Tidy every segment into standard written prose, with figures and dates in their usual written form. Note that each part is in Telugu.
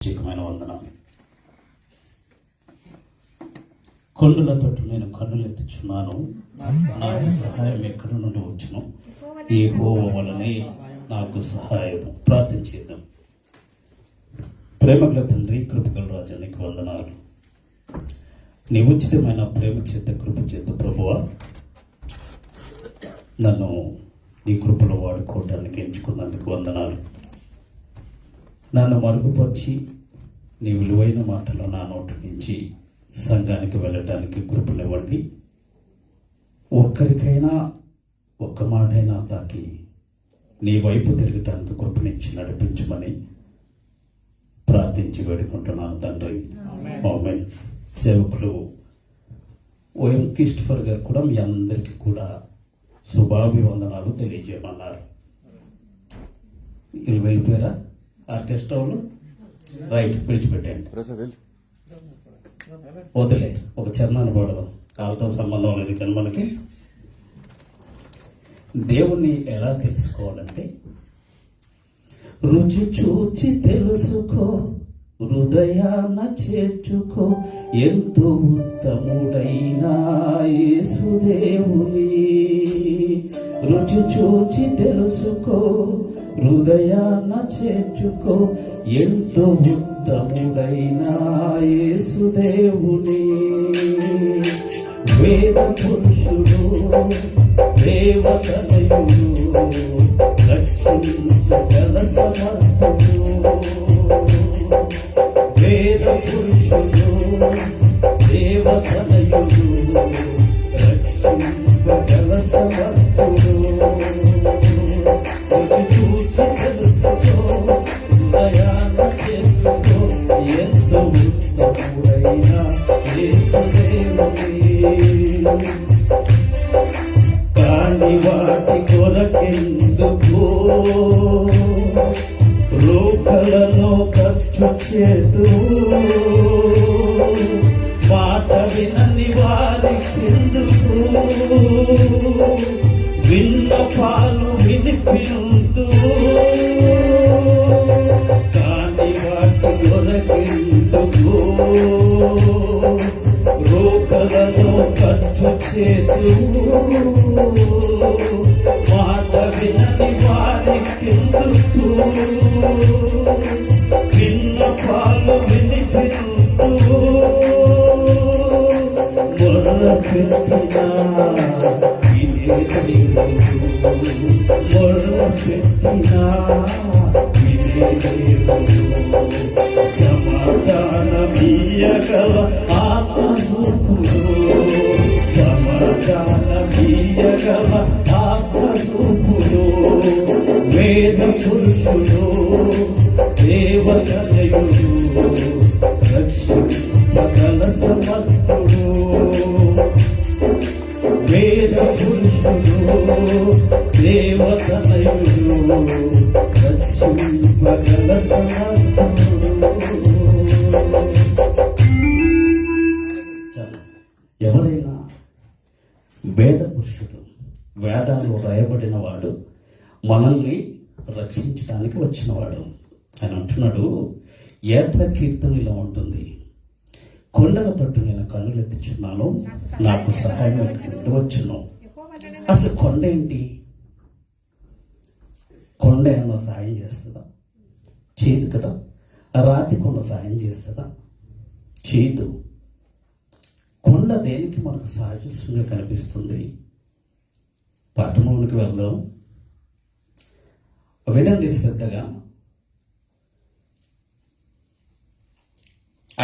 ప్రత్యేకమైన వందనాలు. కొండల తట్టు నేను కన్నులెత్తుచున్నాను, నాకు సహాయం ఎక్కడి నుండి వచ్చును? యెహోవా వలనే నాకు సహాయం. ప్రార్థన చేద్దాం. ప్రేమగల తండ్రి, కృపగల రాజా, నీకు వందనాలు. నీ ఉచితమైన ప్రేమ చేత, కృప చేత ప్రభువా నన్ను నీ కృపలో వాడుకోవడానికి ఎంచుకున్నందుకు వందనాలు. నన్ను మరుగుపరిచి నీ విలువైన మాటలు నా నోటి నుంచి సంఘానికి వెళ్ళటానికి కృపనివ్వండి. ఒక్కరికైనా ఒక్క మాటైనా తాకి నీ వైపు తిరగటానికి కృపనిచ్చి నడిపించమని ప్రార్థించి వేడుకుంటున్నాను తండ్రి. ఆమేన్. సేవకులు ఓఎం క్రిస్టఫర్ గారు కూడా మీ అందరికీ కూడా శుభాభివందనాలు తెలియజేయమన్నారు. వీళ్ళు వెళ్ళిపోయారా ఆర్కెస్ట్రా వాళ్ళు? రైట్, విడిచిపెట్టండి. వదిలే, ఒక చరణాన్ని పడదాం. కాలతో సంబంధం లేదు కానీ మనకి దేవుణ్ణి ఎలా తెలుసుకోవాలంటే, రుచి చూచి తెలుసుకో, హృదయాన చేర్చుకో, ఎంతో ఉత్తముడైన యేసుదేవుని. రుచి చూచి తెలుసుకో, హృదయాన చేర్చుకో, ఎంతో ఉత్తముడైన యేసుదేవుని. వేద పురుషుడు, దేవతనయుడు, రక్షించగల సమర్థుడు. వేద పురుషుడు, దేవతనయుడు, రక్షించగల సమర్థుడు. చూచి తెలుసుకో, హృదయాన చేసుకో, ఎంతో ఉత్తముడైన యేసుదేవుని. కాని వాటి కొరకెందుకు రూకలను ఖర్చు చేతు, మాట వినని వారికెందుకు విన్నపాలు వినిపింతు. కాని వాటి కొరకెందుకు రూకలను ఖర్చు చేతు, మాట వినని వారికెందుకు విన్నపాలు వినిపింతు. మొర్రపెట్టినా ఇదే దేవుడు, మొర్రపెట్టినా ఇదే దేవుడు. సమాధానమీయగల ఆత్మరూపుడు, సమాధానమీయగల ఆత్మరూపుడు. వేద పురుషుడు, దేవతనయుడు, రక్షించగల సమర్థుడు. వేద పురుషుడు, దేవతనయుడు, రక్షించగల సమర్థుడు. ఎవరైనా వేద పురుషుడు, వేదాల్లో రాయబడిన వాడు, మనల్ని రక్షించడానికి వచ్చినవాడు అని అంటున్నాడు. యాత్ర కీర్తన ఇలా ఉంటుంది, కొండల తట్టు నేను కన్నులెత్తుచున్నాను, నాకు సహాయం ఎక్కడి నుండి వచ్చును. అసలు కొండ ఏంటి? కొండ ఏమన్నా సాయం చేస్తుందా? చేయదు కదా. రాతి కొండ సాయం చేస్తుందా? చేయదు. కొండ దేనికి మనకు సాదృశ్యంగా కనిపిస్తుంది? పట్టణంలోకి వెళ్దాం, వినండి శ్రద్ధగా.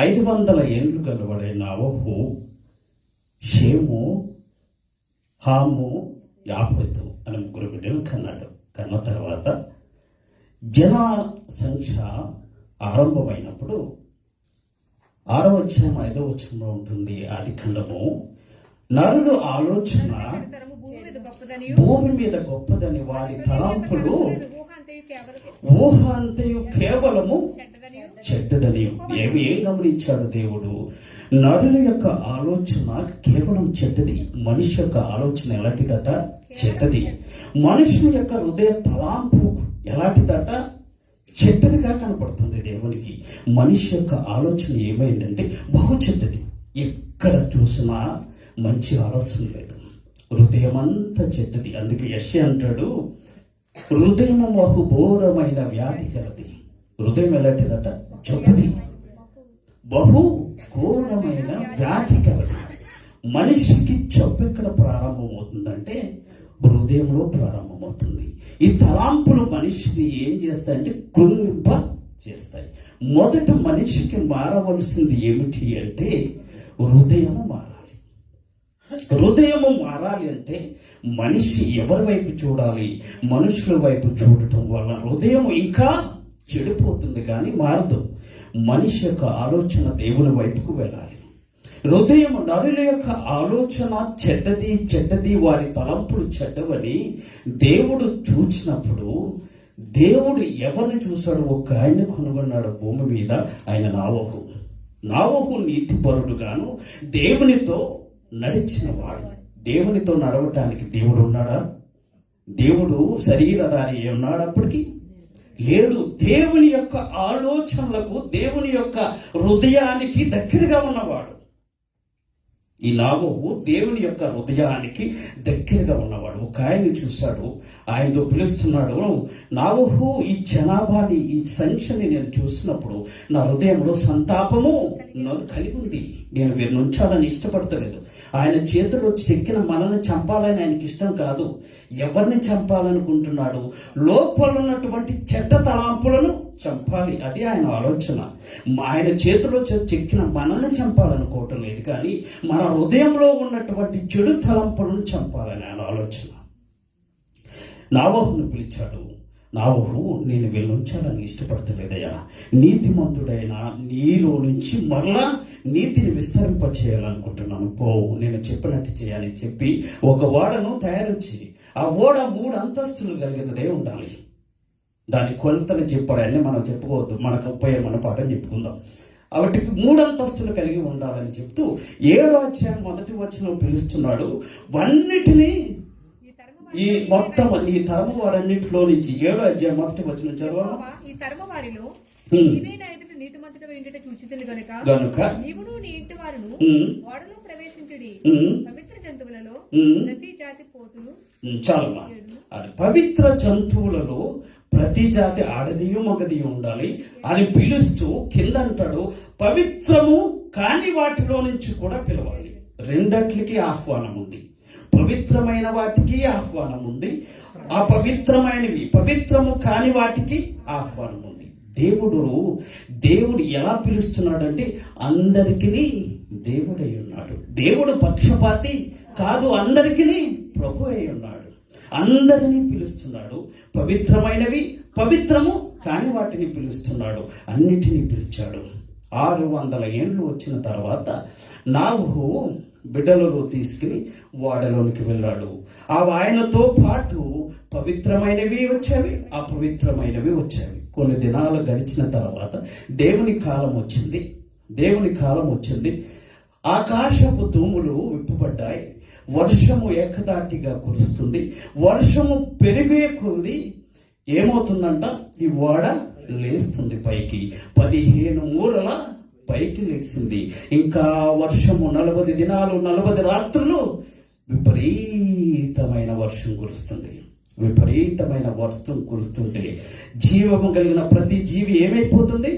500 ఏళ్ళు కలబడే నోవహు, షేము, హాము, యాఫెతు అని 3 బిడ్డలు కన్నాడు. కన్న తర్వాత జన సంఖ్య ఆరంభమైనప్పుడు 6వ అధ్యాయం 5వ వచనంలో ఉంటుంది. ఆది ఖండము, నరుడు ఆలోచన భూమి మీద గొప్పదని, వారి తలంపులు ఊహ అంతయు కేవలము చెడ్డదని. ఏం గమనించాడు దేవుడు? నరుల యొక్క ఆలోచన కేవలం చెడ్డది. మనిషి యొక్క ఆలోచన ఎలాంటిదట? చెడ్డది. మనుషుల యొక్క హృదయ తలాంపు ఎలాంటిదట? చెడ్డదిగా కనపడుతుంది దేవునికి. మనిషి యొక్క ఆలోచన ఏమైందంటే బహు చెడ్డది. ఎక్కడ చూసినా మంచి ఆలోచన లేదు, హృదయం అంతా చెడ్డది. అందుకే యెషయా అంటాడు, హృదయము బహుఘోరమైన వ్యాధి కలది. హృదయం ఎలాంటిదట? జబ్బుది, బహు ఘోరమైన వ్యాధి కలది. మనిషికి జబ్బు ఎక్కడ ప్రారంభమవుతుందంటే హృదయంలో ప్రారంభమవుతుంది. ఈ తలాంపులు మనిషిని ఏం చేస్తాయంటే కృంగింప చేస్తాయి. మొదట మనిషికి మారవలసింది ఏమిటి అంటే హృదయము మారాలి. హృదయము మారాలి అంటే మనిషి ఎవరి వైపు చూడాలి? మనుషుల వైపు చూడటం వల్ల హృదయం ఇంకా చెడిపోతుంది, కానీ మారదు. మనిషి యొక్క ఆలోచన దేవుని వైపుకు వెళ్ళాలి. హృదయం, నరుల యొక్క ఆలోచన చెడ్డది, వారి తలంపులు చెడ్డవని దేవుడు చూచినప్పుడు, దేవుడు ఎవరిని చూశాడు? ఒక ఆయన కనుగొన్నాడు భూమి మీద. ఆయన నావోహు నీతిపరుడుగాను దేవునితో నడిచిన వాడు. దేవునితో నడవటానికి దేవుడు ఉన్నాడా? దేవుడు శరీరధారి ఉన్నాడు అప్పటికి లేడు. దేవుని యొక్క ఆలోచనలకు, దేవుని యొక్క హృదయానికి దగ్గరగా ఉన్నవాడు. ఈ నావోహు దేవుని యొక్క హృదయానికి దగ్గరగా ఉన్నవాడు. ఒక ఆయన చూశాడు, ఆయనతో పిలుస్తున్నాడు, నావోహు, ఈ జనాభాని, ఈ సంఖ్యని నేను చూసినప్పుడు నా హృదయంలో సంతాపము కలిగి ఉంది. నేను వీరిని ఉంచాలని ఇష్టపడతలేదు. ఆయన చేతిలో చెక్కిన మనల్ని చంపాలని ఆయనకి ఇష్టం కాదు. ఎవరిని చంపాలనుకుంటున్నాడు? లోపల ఉన్నటువంటి చెడ్డ తలాంపులను చంపాలి, అది ఆయన ఆలోచన. ఆయన చేతిలో చెక్కిన మనల్ని చంపాలనుకోవటం లేదు, కానీ మన హృదయంలో ఉన్నటువంటి చెడు తలంపులను చంపాలని ఆయన ఆలోచన. నావోహును పిలిచాడు. నావోహు, నేను వీళ్ళు ఉంచాలని ఇష్టపడతలేదయ్యా. నీతిమంతుడైన నీలో నుంచి మరలా నీతిని విస్తరింపచేయాలనుకుంటున్నాను. పోవు, నేను చెప్పినట్టు చేయాలని చెప్పి ఒక ఓడను తయారు చేయి. ఆ ఓడ 3 అంతస్తులు కలిగినదే ఉండాలి. దాని కొలతలు చెప్పాడని మనం చెప్పుకోవద్దు, మనకు ఉపయోగమైన పాఠం చెప్పుకుందాం. వాటికి 3 అంతస్తులు కలిగి ఉండాలని చెప్తూ 7వ అధ్యాయం 1వ వచనం పిలుస్తున్నాడు. వన్నిటినీ ఈ మొత్తం ఈ తరము వారన్నిటిలో నుంచి 7వ అధ్యాయం 1వ వచనం చదవాలి. ఈ తరము వారిలో గనుక నీవును నీ ఇంటి వారును ఓడలో ప్రవేశించుడి. పవిత్ర జంతువులలో ప్రతి జాతి పోతులు, చాలా పవిత్ర జంతువులలో ప్రతి జాతి ఆడదియు మగదియు ఉండాలి అని పిలుస్తూ కింద అంటాడు, పవిత్రము కాని వాటిలో నుంచి కూడా పిలవాలి. రెండట్లకి ఆహ్వానం ఉంది. పవిత్రమైన వాటికి ఆహ్వానం ఉంది, అపవిత్రమైనవి, పవిత్రము కాని వాటికి ఆహ్వానం ఉంది. దేవుడు ఎలా పిలుస్తున్నాడంటే అందరికీ దేవుడై ఉన్నాడు. దేవుడు పక్షపాతి కాదు, అందరికీ ప్రభు అయి ఉన్నాడు. అందరినీ పిలుస్తున్నాడు. పవిత్రమైనవి, పవిత్రము కాని వాటిని పిలుస్తున్నాడు. అన్నిటినీ పిలిచాడు. 600 ఏండ్లు వచ్చిన తర్వాత నావోహు బిడ్డలలో తీసుకుని వాడలోనికి వెళ్ళాడు. ఆయనతో పాటు పవిత్రమైనవి వచ్చేవి, అపవిత్రమైనవి వచ్చేవి. కొన్ని దినాలు గడిచిన తర్వాత దేవుని కాలం వచ్చింది. ఆకాశపు తూములు విప్పుపడ్డాయి. వర్షము ఏకదాటిగా కురుస్తుంది. వర్షము పెరిగే కొద్ది ఏమవుతుందంట? ఈ ఓడ లేస్తుంది పైకి. 15 మూరల పైకి లేచింది. ఇంకా వర్షము 40 దినాలు 40 రాత్రులు విపరీతమైన వర్షం కురుస్తుంది. విపరీతమైన వర్షం కురుస్తుంటే జీవము కలిగిన ప్రతి జీవి ఏమైపోతుంది?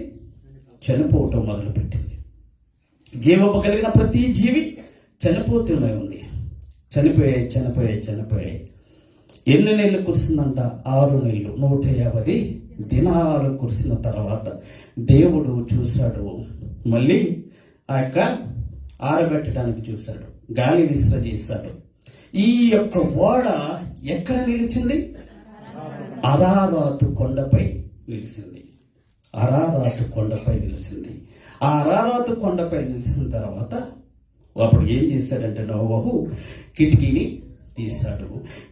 చనిపోవటం మొదలుపెట్టింది. జీవము కలిగిన ప్రతి జీవి చనిపోతూనే ఉంది. చనిపోయాయి. ఎన్ని నెలలు కురిసిందంట? 6 నెలలు, 150 దినాలు కురిసిన తర్వాత దేవుడు చూశాడు. మళ్ళీ ఆ యొక్క ఆరబెట్టడానికి చూశాడు. గాలి విసరజేశాడు. ఈ యొక్క ఓడ ఎక్కడ నిలిచింది? అరారాతు కొండపై నిలిచింది. ఆ అరారాతు కొండపై నిలిచిన తర్వాత అప్పుడు ఏం చేశాడంటే నోవహు కిటికీని తీశాడు.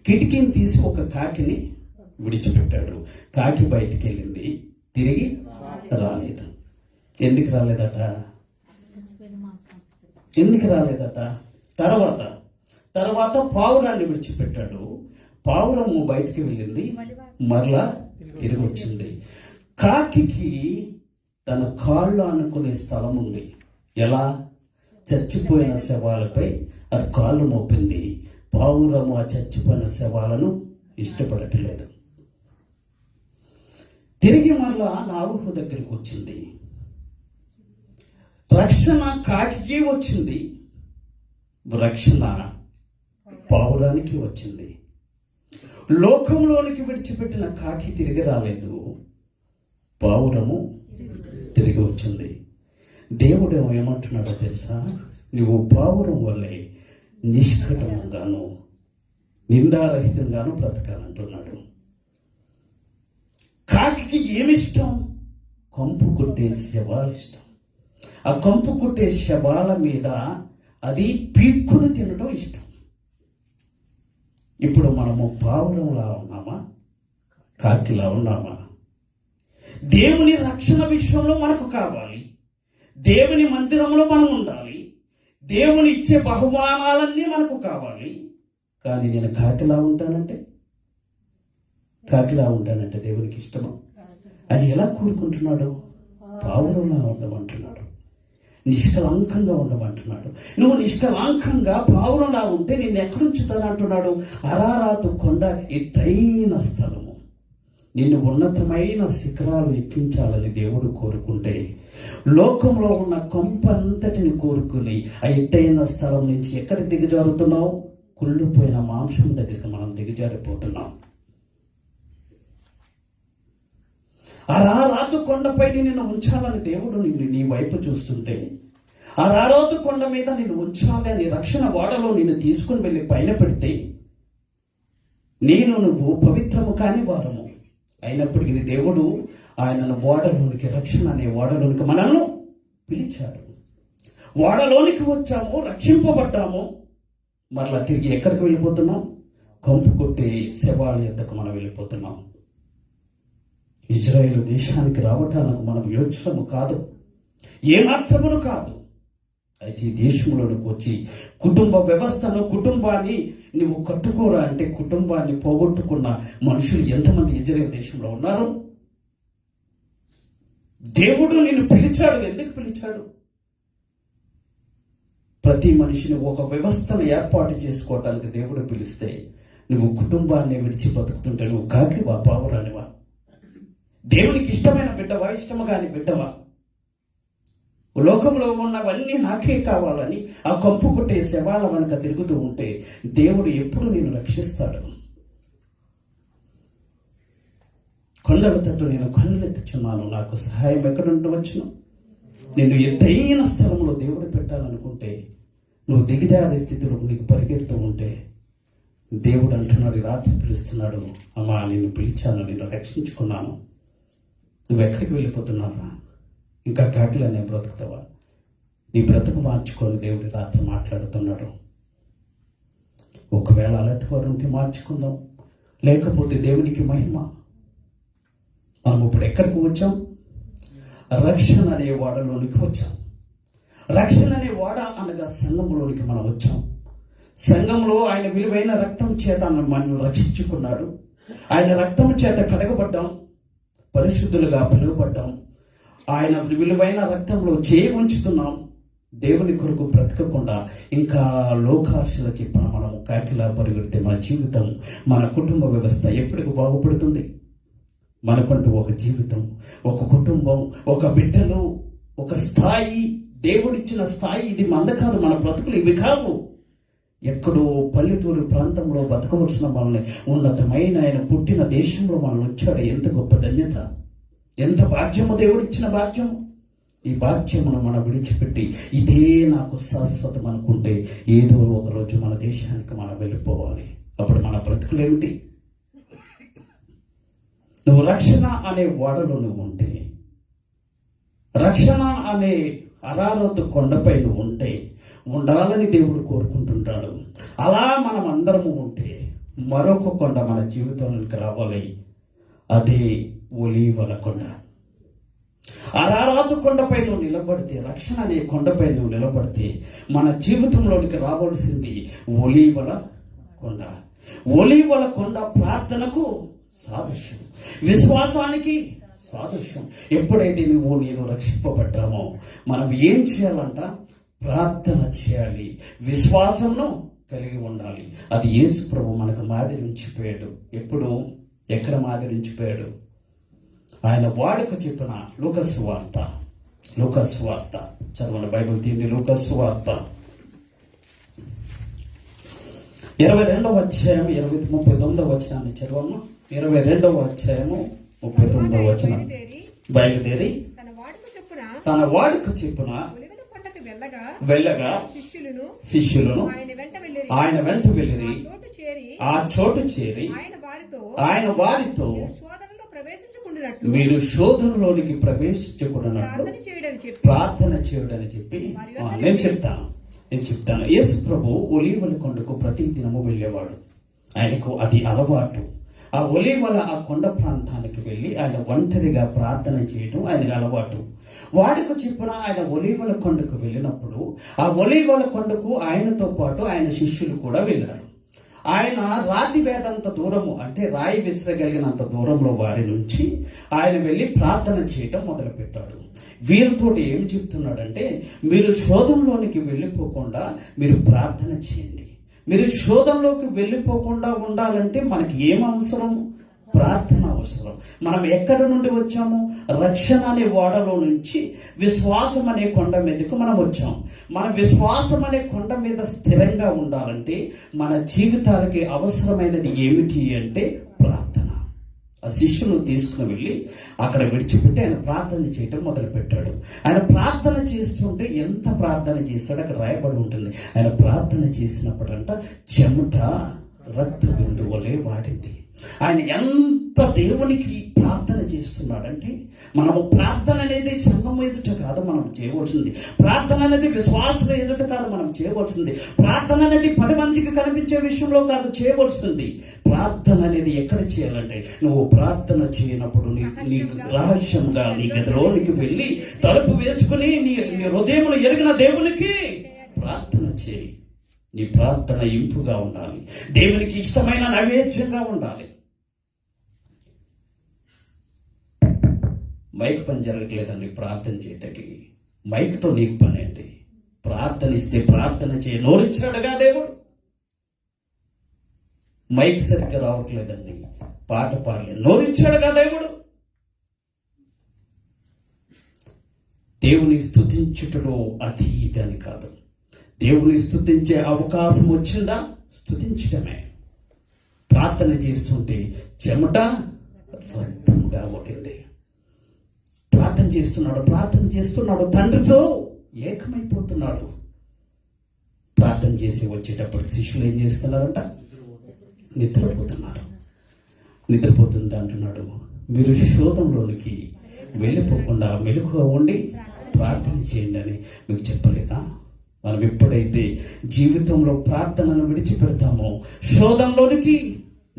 కిటికీని తీసి ఒక కాకిని విడిచిపెట్టాడు. కాకి బయటికి వెళ్ళింది, తిరిగి రాలేదు. ఎందుకు రాలేదట? తర్వాత పావురాన్ని విడిచిపెట్టాడు. పావురము బయటికి వెళ్ళింది, మరలా తిరిగి వచ్చింది. కాకికి తన కాళ్ళు అనుకునే స్థలం ఉంది. ఎలా? చచ్చిపోయిన శవాలపై అది కాళ్ళు మోపింది. పావురము ఆ చచ్చిపోయిన శవాలను ఇష్టపడట్లేదు. తిరిగి మళ్ళా నావుహు దగ్గరికి వచ్చింది. రక్షణ కాకికి వచ్చింది, రక్షణ పావురానికి వచ్చింది. లోకంలోనికి విడిచిపెట్టిన కాకి తిరిగి రాలేదు, పావురము తిరిగి వచ్చింది. దేవుడు ఏమంటున్నాడో తెలుసా? నువ్వు పావురం వల్లే నిష్కటంగాను నిందారహితంగాను బ్రతకాలంటున్నాడు. కాకి ఏమిష్టం? కంపు కొట్టే శవాలు ఇష్టం. ఆ కంపు కొట్టే శవాల మీద అది పీక్కుని తినడం ఇష్టం. ఇప్పుడు మనము పావురంలా ఉన్నామా, కాకిలా ఉన్నామా? దేవుని రక్షణ విషయంలో మనకు కావాలి. దేవుని మందిరంలో మనం ఉండాలి. దేవుని ఇచ్చే బహుమానాలన్నీ మనకు కావాలి. కానీ నేను కాకిలా ఉంటానంటే దేవునికి ఇష్టమా? అది ఎలా కోరుకుంటున్నాడు? పావురంలా ఉండమంటున్నాడు, నిష్కలంకంగా ఉండమంటున్నాడు. నువ్వు నిష్కలంకంగా పావురంలా ఉంటే నేను ఎక్కడుంచుతాను అంటున్నాడు. అరారాతు కొండ ఎత్తైన స్థలము, నిన్ను ఉన్నతమైన శిఖరాలు ఎక్కించాలని దేవుడు కోరుకుంటే, లోకంలో ఉన్న కొంపంతటిని కోరుకుని ఆ ఎత్తైన స్థలం నుంచి ఎక్కడ దిగజారుతున్నావు? కుళ్ళిపోయిన మాంసం దగ్గరికి మనం దిగజారిపోతున్నాం. ఆ రారాతు కొండపై నిన్ను ఉంచాలని దేవుడు నీ వైపు చూస్తుంటే, ఆ రారాతు కొండ మీద నిన్ను ఉంచాలి అని రక్షణ ఓడలో నిన్ను తీసుకుని వెళ్ళి పైన పెడితే, నువ్వు పవిత్రము కాని వారము అయినప్పటికీ దేవుడు ఆయనను ఓడలోనికి, రక్షణ అనే ఓడలోనికి మనల్ని పిలిచాడు. ఓడలోనికి వచ్చాము, రక్షింపబడ్డాము. మరలా తిరిగి ఎక్కడికి వెళ్ళిపోతున్నాం? కంపు కొట్టే శవాల యొద్దకు మనం వెళ్ళిపోతున్నాం. ఇజ్రాయేలు దేశానికి రావటానికి మనం యోచనము కాదు, ఏమాత్రమును కాదు. అయితే ఈ దేశంలోనికి వచ్చి కుటుంబ వ్యవస్థను, కుటుంబాన్ని నువ్వు కట్టుకోరా అంటే కుటుంబాన్ని పోగొట్టుకున్న మనుషులు ఎంతమంది ఇజ్రాయేల్ దేశంలో ఉన్నారు? దేవుడు నిన్ను పిలిచాడు. ఎందుకు పిలిచాడు? ప్రతి మనిషిని ఒక వ్యవస్థను ఏర్పాటు చేసుకోవటానికి దేవుడు పిలిస్తే, నువ్వు కుటుంబాన్ని విడిచి బతుకుతుంటే నువ్వు కాకివా, పావురానివా? దేవునికి ఇష్టమైన బిడ్డవా, ఇష్టము కాని బిడ్డవా? లోకంలో ఉన్నవన్నీ నాకే కావాలని ఆ కంపు కొట్టే శవాల వెనక తిరుగుతూ ఉంటే దేవుడు ఎప్పుడు నిన్ను రక్షిస్తాడు? కొండల తట్టు నేను కన్నులెత్తుచున్నాను, నాకు సహాయం ఎక్కడ ఉండవచ్చును? నిన్ను ఎత్తైన స్థలంలో దేవుడు పెట్టాలనుకుంటే, నువ్వు దిగజారే స్థితిలో నీకు పరిగెడుతూ ఉంటే, దేవుడు అంటున్నాడు, రాత్రి పిలుస్తున్నాడు, అమ్మా నిన్ను పిలిచాను, నిన్ను రక్షించుకున్నాను, నువ్వెక్కడికి వెళ్ళిపోతున్నావా? ఇంకా కాకిలనే బ్రతుకుతావా? నీ బ్రతుకు మార్చుకొని దేవుడి రాత్రి మాట్లాడుతున్నాడు. ఒకవేళ అలాంటి వారు ఉంటే మార్చుకుందాం, లేకపోతే దేవునికి మహిమ. మనం ఇప్పుడు ఎక్కడికి వచ్చాం? రక్షణ అనే వాడలోనికి వచ్చాం. రక్షణ అనే వాడ అనగా సంఘంలోనికి మనం వచ్చాం. సంఘంలో ఆయన విలువైన రక్తం చేత మనల్ని రక్షించుకున్నాడు. ఆయన రక్తం చేత కడగబడ్డాం, పరిశుద్ధులుగా పిలువబడ్డాం. ఆయన విలువైన రక్తంలో చేయి ఉంచుతున్నాం. దేవుని కొరకు బ్రతకకుండా ఇంకా లోకాశల చెప్పిన మనము కాకిలా పరిగెడితే మన జీవితం, మన కుటుంబ వ్యవస్థ ఎప్పటికి బాగుపడుతుంది? మనకంటూ ఒక జీవితం, ఒక కుటుంబం, ఒక బిడ్డలు, ఒక స్థాయి, దేవుడిచ్చిన స్థాయి. ఇది మంద కాదు, మన బ్రతుకులు ఇవి కావు. ఎక్కడో పల్లెటూరు ప్రాంతంలో బతకవలసిన మనల్ని ఉన్నతమైన ఆయన పుట్టిన దేశంలో మనం వచ్చాడు. ఎంత గొప్ప ధన్యత, ఎంత భాగ్యము, దేవుడిచ్చిన భాగ్యము. ఈ భాగ్యమును మనం విడిచిపెట్టి ఇదే నాకు శాశ్వతం అనుకుంటే, ఏదో ఒక రోజు మన దేశానికి మనం వెళ్ళిపోవాలి. అప్పుడు మన బ్రతుకులు ఏమిటి? నువ్వు రక్షణ అనే ఓడలో నువ్వు ఉంటే, రక్షణ అనే అరారతు కొండపై నువ్వు ఉంటే, ఉండాలని దేవుడు కోరుకుంటుంటాడు. అలా మనం అందరము ఉంటే మరొక కొండ మన జీవితంలోకి రావాలి. అదే ఒలీవల కొండ. అరారాతు కొండపై నువ్వు నిలబడితే, రక్షణ అనే కొండపై నువ్వు నిలబడితే, మన జీవితంలోనికి రావాల్సింది ఒలీవల కొండ. ఒలీవల కొండ ప్రార్థనకు సాదృశ్యం, విశ్వాసానికి సాదృశ్యం. ఎప్పుడైతే నేను రక్షింపబడ్డామో మనం ఏం చేయాలంట? ప్రార్థన చేయాలి, విశ్వాసంను కలిగి ఉండాలి. అది యేసు ప్రభు మనకు మాదిరి ఉంచిపోయాడు. ఎక్కడ మాదిరి ఉంచిపోయాడు? ఆయన వాడుక చెప్పిన లూకాసు వార్త చదవండి, బైబిల్ తీయండి. లూకాసు వార్త 22వ అధ్యాయం 39వ వచనాన్ని చదవమ్మా. 22వ అధ్యాయము 39వ వచనం. బయలుదేరి తన వాడుక చెప్పున వెళ్ళగా శిష్యులను ఆయన వెంట వెళ్ళిరి. ఆ చోటు చేరి ఆయన వారితో మీరు శోధనలోనికి ప్రవేశించకూడనట్లు ప్రార్థన చేయడని చెప్పి నేను చెప్తాను. యేసు ప్రభు ఒలీవల కొండకు ప్రతి దినము వెళ్ళేవాడు. ఆయనకు అది అలవాటు. ఆ ఒలీవల ఆ కొండ ప్రాంతానికి వెళ్ళి ఆయన ఒంటరిగా ప్రార్థన చేయడం ఆయనకు అలవాటు. వాడికి చెప్పిన ఆయన ఒలీవల కొండకు వెళ్ళినప్పుడు ఆ ఒలీవల కొండకు ఆయనతో పాటు ఆయన శిష్యులు కూడా వెళ్ళారు. ఆయన రాతి వేదంత దూరము, అంటే రాయి విసిరగలిగినంత దూరంలో వారి నుంచి ఆయన వెళ్ళి ప్రార్థన చేయటం మొదలుపెట్టాడు. వీరితో ఏం చెప్తున్నాడంటే, మీరు శోధంలోనికి వెళ్ళిపోకుండా మీరు ప్రార్థన చేయండి. మీరు శోధంలోకి వెళ్ళిపోకుండా ఉండాలంటే మనకి ఏం అవసరం? ప్రార్థన అవసరం. మనం ఎక్కడి నుండి వచ్చాము? రక్షణ అనే ఓడలో నుంచి విశ్వాసం అనే కొండ మీదకు మనం వచ్చాం. మన విశ్వాసం అనే కొండ మీద స్థిరంగా ఉండాలంటే మన జీవితాలకి అవసరమైనది ఏమిటి అంటే ప్రార్థన. ఆ శిష్యులను తీసుకుని వెళ్ళి అక్కడ విడిచిపెట్టి ఆయన ప్రార్థన చేయటం మొదలుపెట్టాడు. ఆయన ప్రార్థన చేస్తుంటే ఎంత ప్రార్థన చేస్తాడో అక్కడ రాయబడి ఉంటుంది. ఆయన ప్రార్థన చేసినప్పుడంట చెమట రక్త బిందువులే వాడింది. ఆయన ఎంత దేవునికి ప్రార్థన చేస్తున్నాడంటే, మనము ప్రార్థన అనేది సంఘం ఎదుట కాదు మనం చేయవలసింది. ప్రార్థన అనేది విశ్వాసం ఎదుట కాదు మనం చేయవలసింది. ప్రార్థన అనేది 10 మందికి కనిపించే విషయంలో కాదు చేయవలసింది. ప్రార్థన అనేది ఎక్కడ చేయాలంటే, నువ్వు ప్రార్థన చేయనప్పుడు నీకు రహస్యంగా నీ గదిలోనికి వెళ్ళి తలుపు వేసుకుని నీ హృదయమును ఎరిగిన దేవునికి ప్రార్థన చేయి. నీ ప్రార్థన ఇంపుగా ఉండాలి, దేవునికి ఇష్టమైన నైవేద్యంగా ఉండాలి. మైక్ పని జరగట్లేదండి ప్రార్థన చేయటానికి. మైక్తో నీకు పని ఏంటి? ప్రార్థన ఇస్తే ప్రార్థన చేయ నోరిచ్చాడుగా దేవుడు. మైక్ సరిగ్గా రావట్లేదండి, పాట పాడలేదు, నోరిచ్చాడుగా దేవుడు. దేవుని స్తుతించుటలో అది ఇది అని కాదు. దేవుని స్తుతించే అవకాశం వచ్చిందా స్తుతించడమే. ప్రార్థన చేస్తుంటే చెమట రక్తముగా ఒకింది. ప్రార్థన చేస్తున్నాడు, తండ్రితో ఏకమైపోతున్నాడు. ప్రార్థన చేసి వచ్చేటప్పుడు శిష్యులు ఏం చేస్తున్నారంట? నిద్రపోతుంటే అంటున్నాడు, మీరు శోధంలోనికి వెళ్ళిపోకుండా మెలకుగా ఉండి ప్రార్థన చేయండి అని మీకు చెప్పలేదా? మనం ఎప్పుడైతే జీవితంలో ప్రార్థనను విడిచిపెడతామో శోధంలోనికి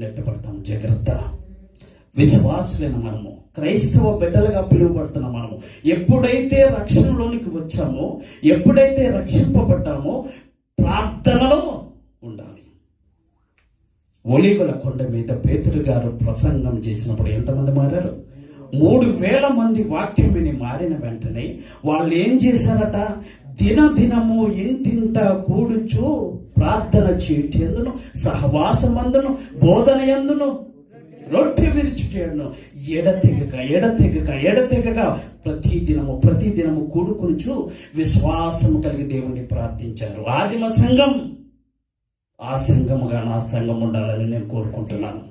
నెట్టబడతాము. జాగ్రత్త. విశ్వాసులైన మనము, క్రైస్తవ బిడ్డలుగా పిలువబడుతున్న మనము ఎప్పుడైతే రక్షణలోనికి వచ్చామో, ఎప్పుడైతే రక్షింపబడ్డామో ప్రార్థనలో ఉండాలి. ఒలీవల కొండ మీద పేతురు గారు ప్రసంగం చేసినప్పుడు ఎంతమంది మారారు? 3,000 మంది వాక్యం విని మారిన వెంటనే వాళ్ళు ఏం చేశారట? దినదినము ఇంటింట కూడుచు ప్రార్థన చేయటి ఎందును, సహవాసమందును, బోధన ఎందును, రొట్టె విరుచుటను ఎడతెగక ప్రతిదినము కూడుకొనుచు విశ్వాసము కలిగి దేవుణ్ణి ప్రార్థించారు. ఆదిమ సంఘం ఆ సంఘముగా నా సంఘం ఉండాలని నేను కోరుకుంటున్నాను.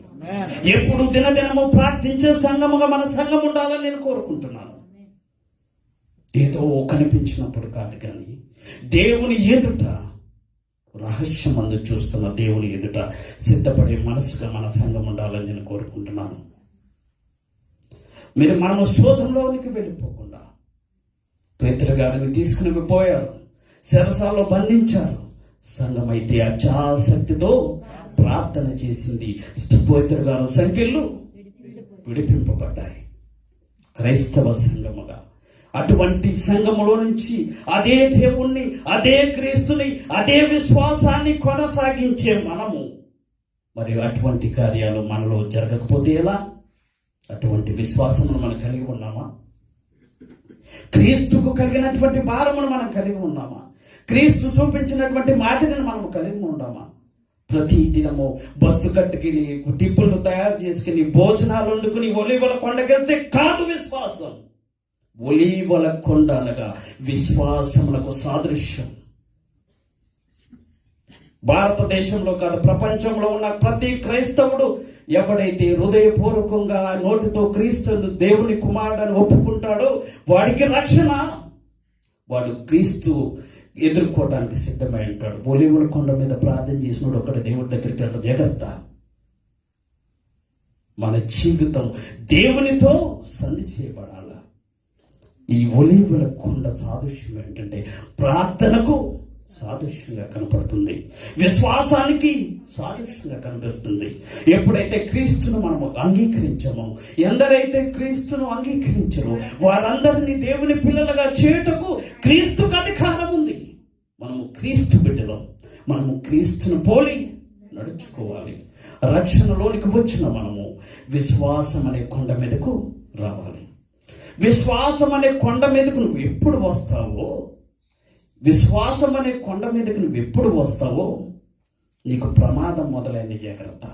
ఎప్పుడు దినదినము ప్రార్థించే సంఘముగా మన సంఘం ఉండాలని నేను కోరుకుంటున్నాను. ఏదో కనిపించినప్పుడు కాదు, కానీ దేవుని ఎదుట, రహస్యమందు చూస్తున్న దేవుని ఎదుట సిద్ధపడే మనసుగా మన సంఘం ఉండాలని నేను కోరుకుంటున్నాను. మనము శోధంలోనికి వెళ్ళిపోకుండా పేతురు గారిని తీసుకుని పోయారు, చెరసాలలో బంధించారు. సంఘం అయితే అత్యాసక్తితో ప్రార్థన చేసింది. పేతురు గారు సంఖ్యలు విడిపింపబడ్డాయి. క్రైస్తవ సంఘముగా అటువంటి సంఘములో నుంచి అదే దేవుణ్ణి, అదే క్రీస్తుని, అదే విశ్వాసాన్ని కొనసాగించే మనము మరి అటువంటి కార్యాలు మనలో జరగకపోతే ఎలా? అటువంటి విశ్వాసమును మనం కలిగి ఉన్నామా? క్రీస్తుకు కలిగినటువంటి భారమును మనం కలిగి ఉన్నామా? క్రీస్తు చూపించినటువంటి మాదిరిని మనం కలిగి ఉన్నామా? ప్రతి దినము బస్సు కట్టుకుని టిప్పులు తయారు చేసుకుని భోజనాలు వండుకుని ఒలీవల కొండకెళ్తే కాదు విశ్వాసం. ఒలీవల కొండ అనగా విశ్వాసములకు సాదృశ్యం. భారతదేశంలో కాదు, ప్రపంచంలో ఉన్న ప్రతి క్రైస్తవుడు ఎవడైతే హృదయపూర్వకంగా నోటితో క్రీస్తును దేవుని కుమారుడని ఒప్పుకుంటాడో వాడికి రక్షణ. వాడు క్రీస్తు ఎదుర్కోవడానికి సిద్ధమై ఉంటాడు. ఒలీవల కొండ మీద ప్రార్థన చేసినోడు ఒకటి దేవుడి దగ్గరికి వెళ్ళ జాగ్రత్త. మన జీవితం దేవునితో సంధి చేయబడాల. ఈ ఒలీవల కొండ సాదృశ్యం ఏంటంటే ప్రార్థనకు సాదృశ్యంగా కనపడుతుంది, విశ్వాసానికి సాదృశ్యంగా కనపడుతుంది. ఎప్పుడైతే క్రీస్తును మనము అంగీకరించామో, ఎందరైతే క్రీస్తును అంగీకరించారో వారందరినీ దేవుని పిల్లలుగా చేయుటకు క్రీస్తుకు అధికారం ఉంది. మనము క్రీస్తు బిడ్డలం, మనము క్రీస్తును పోలి నడుచుకోవాలి. రక్షణలోనికి వచ్చిన మనము విశ్వాసం అనే కొండ మీదకు రావాలి. విశ్వాసం అనే కొండ మీదకు నువ్వు ఎప్పుడు వస్తావో, విశ్వాసం అనే కొండ మీదకి నువ్వు ఎప్పుడు వస్తావో నీకు ప్రమాదం మొదలైన జాగ్రత్త.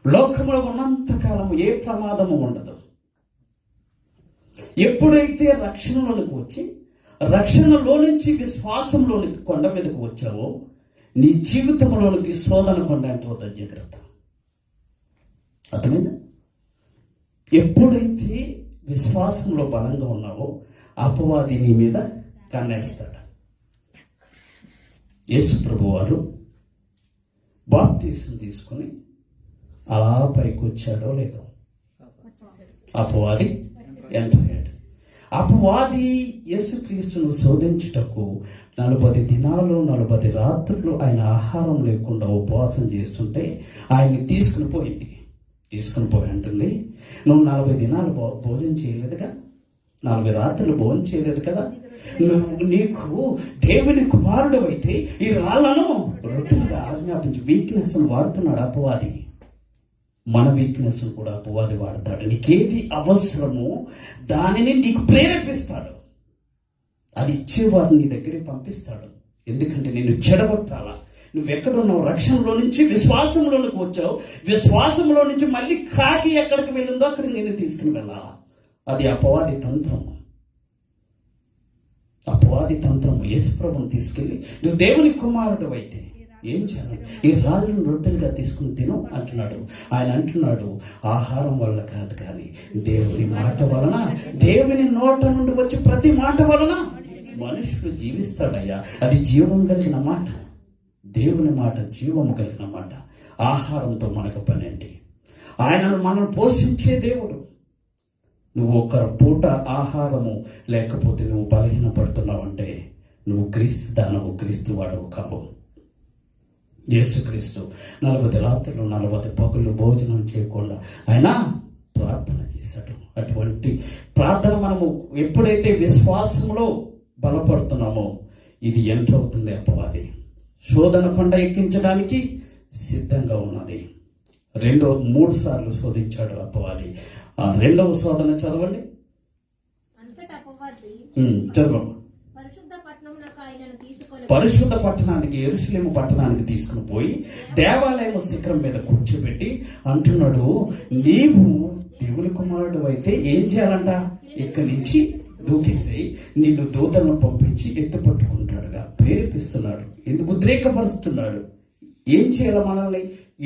లోకంలో ఉన్నంతకాలము ఏ ప్రమాదము ఉండదు. ఎప్పుడైతే రక్షణలోనికి వచ్చి రక్షణలో నుంచి విశ్వాసంలోనికి కొండ మీదకు వచ్చావో నీ జీవితంలోనికి శోధన కొండ అంటే జాగ్రత్త. అర్థమైందా? ఎప్పుడైతే విశ్వాసంలో బలంగా ఉన్నావో అపవాది నీ మీద కన్నేస్తాడు. యేసు ప్రభు వారు బాప్తీసం తీసుకుని అలా పైకి వచ్చాడో లేదో అపవాది ఎంటర్ అయ్యాడు. అపవాది యేసుక్రీస్తును శోధించుటకు 40 దినాలు 40 రాత్రులు ఆయన ఆహారం లేకుండా ఉపవాసం చేస్తుంటే ఆయన్ని తీసుకుని పోయి అంటుంది, నువ్వు 40 దినాలు భోజనం చేయలేదుగా, 40 రాత్రులు భోజనం చేయలేదు కదా, నీకు దేవుని కుమారుడు అయితే ఈ రాళ్లను రొట్టెలుగా ఆజ్ఞాపించి. వీక్నెస్ వాడుతున్నాడు అపవాది. మన వీక్నెస్ కూడా అపవాది వాడతాడు. నీకేది అవసరమో దానిని నీకు ప్రేరేపిస్తాడు. అది ఇచ్చేవారిని నీ దగ్గరికి పంపిస్తాడు. ఎందుకంటే నేను చెడగొట్టాలా. నువ్వెక్కడున్నావు? రక్షణలో నుంచి విశ్వాసంలోనికి వచ్చావు. విశ్వాసంలో నుంచి మళ్ళీ కాకి ఎక్కడికి వెళ్ళిందో అక్కడికి నేను తీసుకుని వెళ్ళాలా. అది అపవాది తంత్రం. అపవాది తంత్రం. యేసుప్రభుని తీసుకెళ్ళి నువ్వు దేవుని కుమారుడు అయితే ఏం చేయాలి? ఈ రాళ్ళను రొట్టెలుగా తీసుకుని తిను అంటున్నాడు. ఆయన అంటున్నాడు, ఆహారం వల్ల కాదు కానీ దేవుని మాట వలన, దేవుని నోట నుండి వచ్చి ప్రతి మాట వలన మనుషుడు జీవిస్తాడయ్యా. అది జీవం కలిగిన మాట. దేవుని మాట జీవము కలిగిన మాట. ఆహారంతో మనకు పనేంటి? ఆయనను మనం పోషించే దేవుడు. నువ్వు ఒక పూట ఆహారము లేకపోతే నువ్వు బలహీనపడుతున్నావంటే నువ్వు క్రీస్తు దానవు, క్రీస్తు వాడవు కావు. యేసుక్రీస్తు 40 రాత్రులు 40 పగళ్ళు భోజనం చేయకుండా ఆయన ప్రార్థన చేశాడు. అటువంటి ప్రార్థన మనము ఎప్పుడైతే విశ్వాసంలో బలపడుతున్నామో ఇది ఎంటర్ అవుతుంది. అపవాది శోధన కొండ ఎక్కించడానికి సిద్ధంగా ఉన్నది. 3 సార్లు శోధించాడు అపవాది. ఆ 2వ శోధన చదవండి. చదవండి. పరిశుద్ధ పట్టణానికి, యెరూషలేము పట్టణానికి తీసుకుని పోయి దేవాలయం శిఖరం మీద కూర్చోబెట్టి అంటున్నాడు, నీవు దేవుని కుమారుడు అయితే ఏం చేయాలంట? ఇక్కడి నుంచి దూకేసాయి, నిన్ను దూతలను పంపించి ఎత్తుపట్టుకుంటాడుగా ప్రేరేపిస్తున్నాడు. ఎందుకు ఉద్రేకపరుస్తున్నాడు? ఏం చేయాల? మనల్ని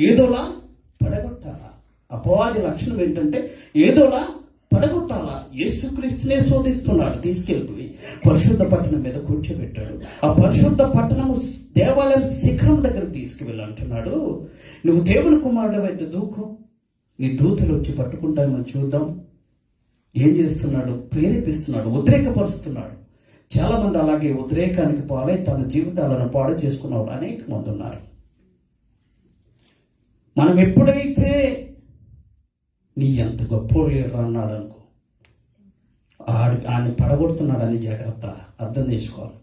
ఏదోలా పడగొట్టాలా. అపవాది లక్షణం ఏంటంటే ఏదోలా పడగొట్టాలా. యేసుక్రీస్తునే శోధిస్తున్నాడు. తీసుకెళ్ళిపోయి పరిశుద్ధ పట్టణం మీద కూర్చోబెట్టాడు. ఆ పరిశుద్ధ పట్టణము దేవాలయం శిఖరం దగ్గర తీసుకువెళ్ళి అంటున్నాడు, నువ్వు దేవుని కుమారుడు అయితే దూకు, నీ దూతలు వచ్చి పట్టుకుంటామని చూద్దాం. ఏం చేస్తున్నాడు? ప్రేరేపిస్తున్నాడు, ఉద్రేకపరుస్తున్నాడు. చాలా మంది అలాగే ఉద్రేకానికి పాలై తన జీవితాలను పాడు చేసుకున్న వాళ్ళు అనేక మంది ఉన్నారు. మనం ఎప్పుడైతే నీ ఎంత గొప్ప లీడర్ అన్నాడు అనుకో, ఆయన పడగొడుతున్నాడని జాగ్రత్త అర్థం చేసుకోవాలి.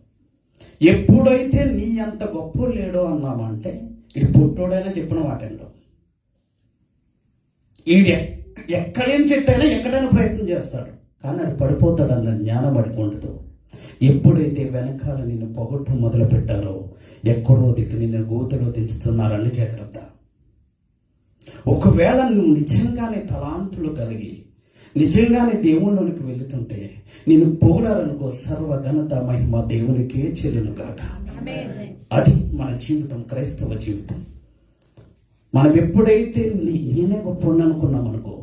ఎప్పుడైతే నీ అంత గొప్ప లేడో అన్నామంటే ఇది పుట్టోడైనా చెప్పిన మాట ఏంటో. ఈడు ఎక్కడేం చెట్టు అయినా ఎక్కడైనా ప్రయత్నం చేస్తాడు, కానీ ఆడు పడిపోతాడన్న జ్ఞానం వాడికి ఉండదు. ఎప్పుడైతే వెనకాల నిన్ను పొగట్టు మొదలు పెట్టారో ఎక్కడో దిక్కు నిన్ను గోతులో దించుతున్నారని జాగ్రత్త. ఒకవేళ నువ్వు నిజంగానే తలాంతులు కలిగి నిజంగానే దేవుళ్ళలోనికి వెళుతుంటే నిన్ను పొగడాలనుకో, సర్వ ఘనత మహిమ దేవునికే చెల్లునుగాక. అది మన జీవితం, క్రైస్తవ జీవితం. మనం ఎప్పుడైతే నేనే గొప్ప అనుకున్నామనుకో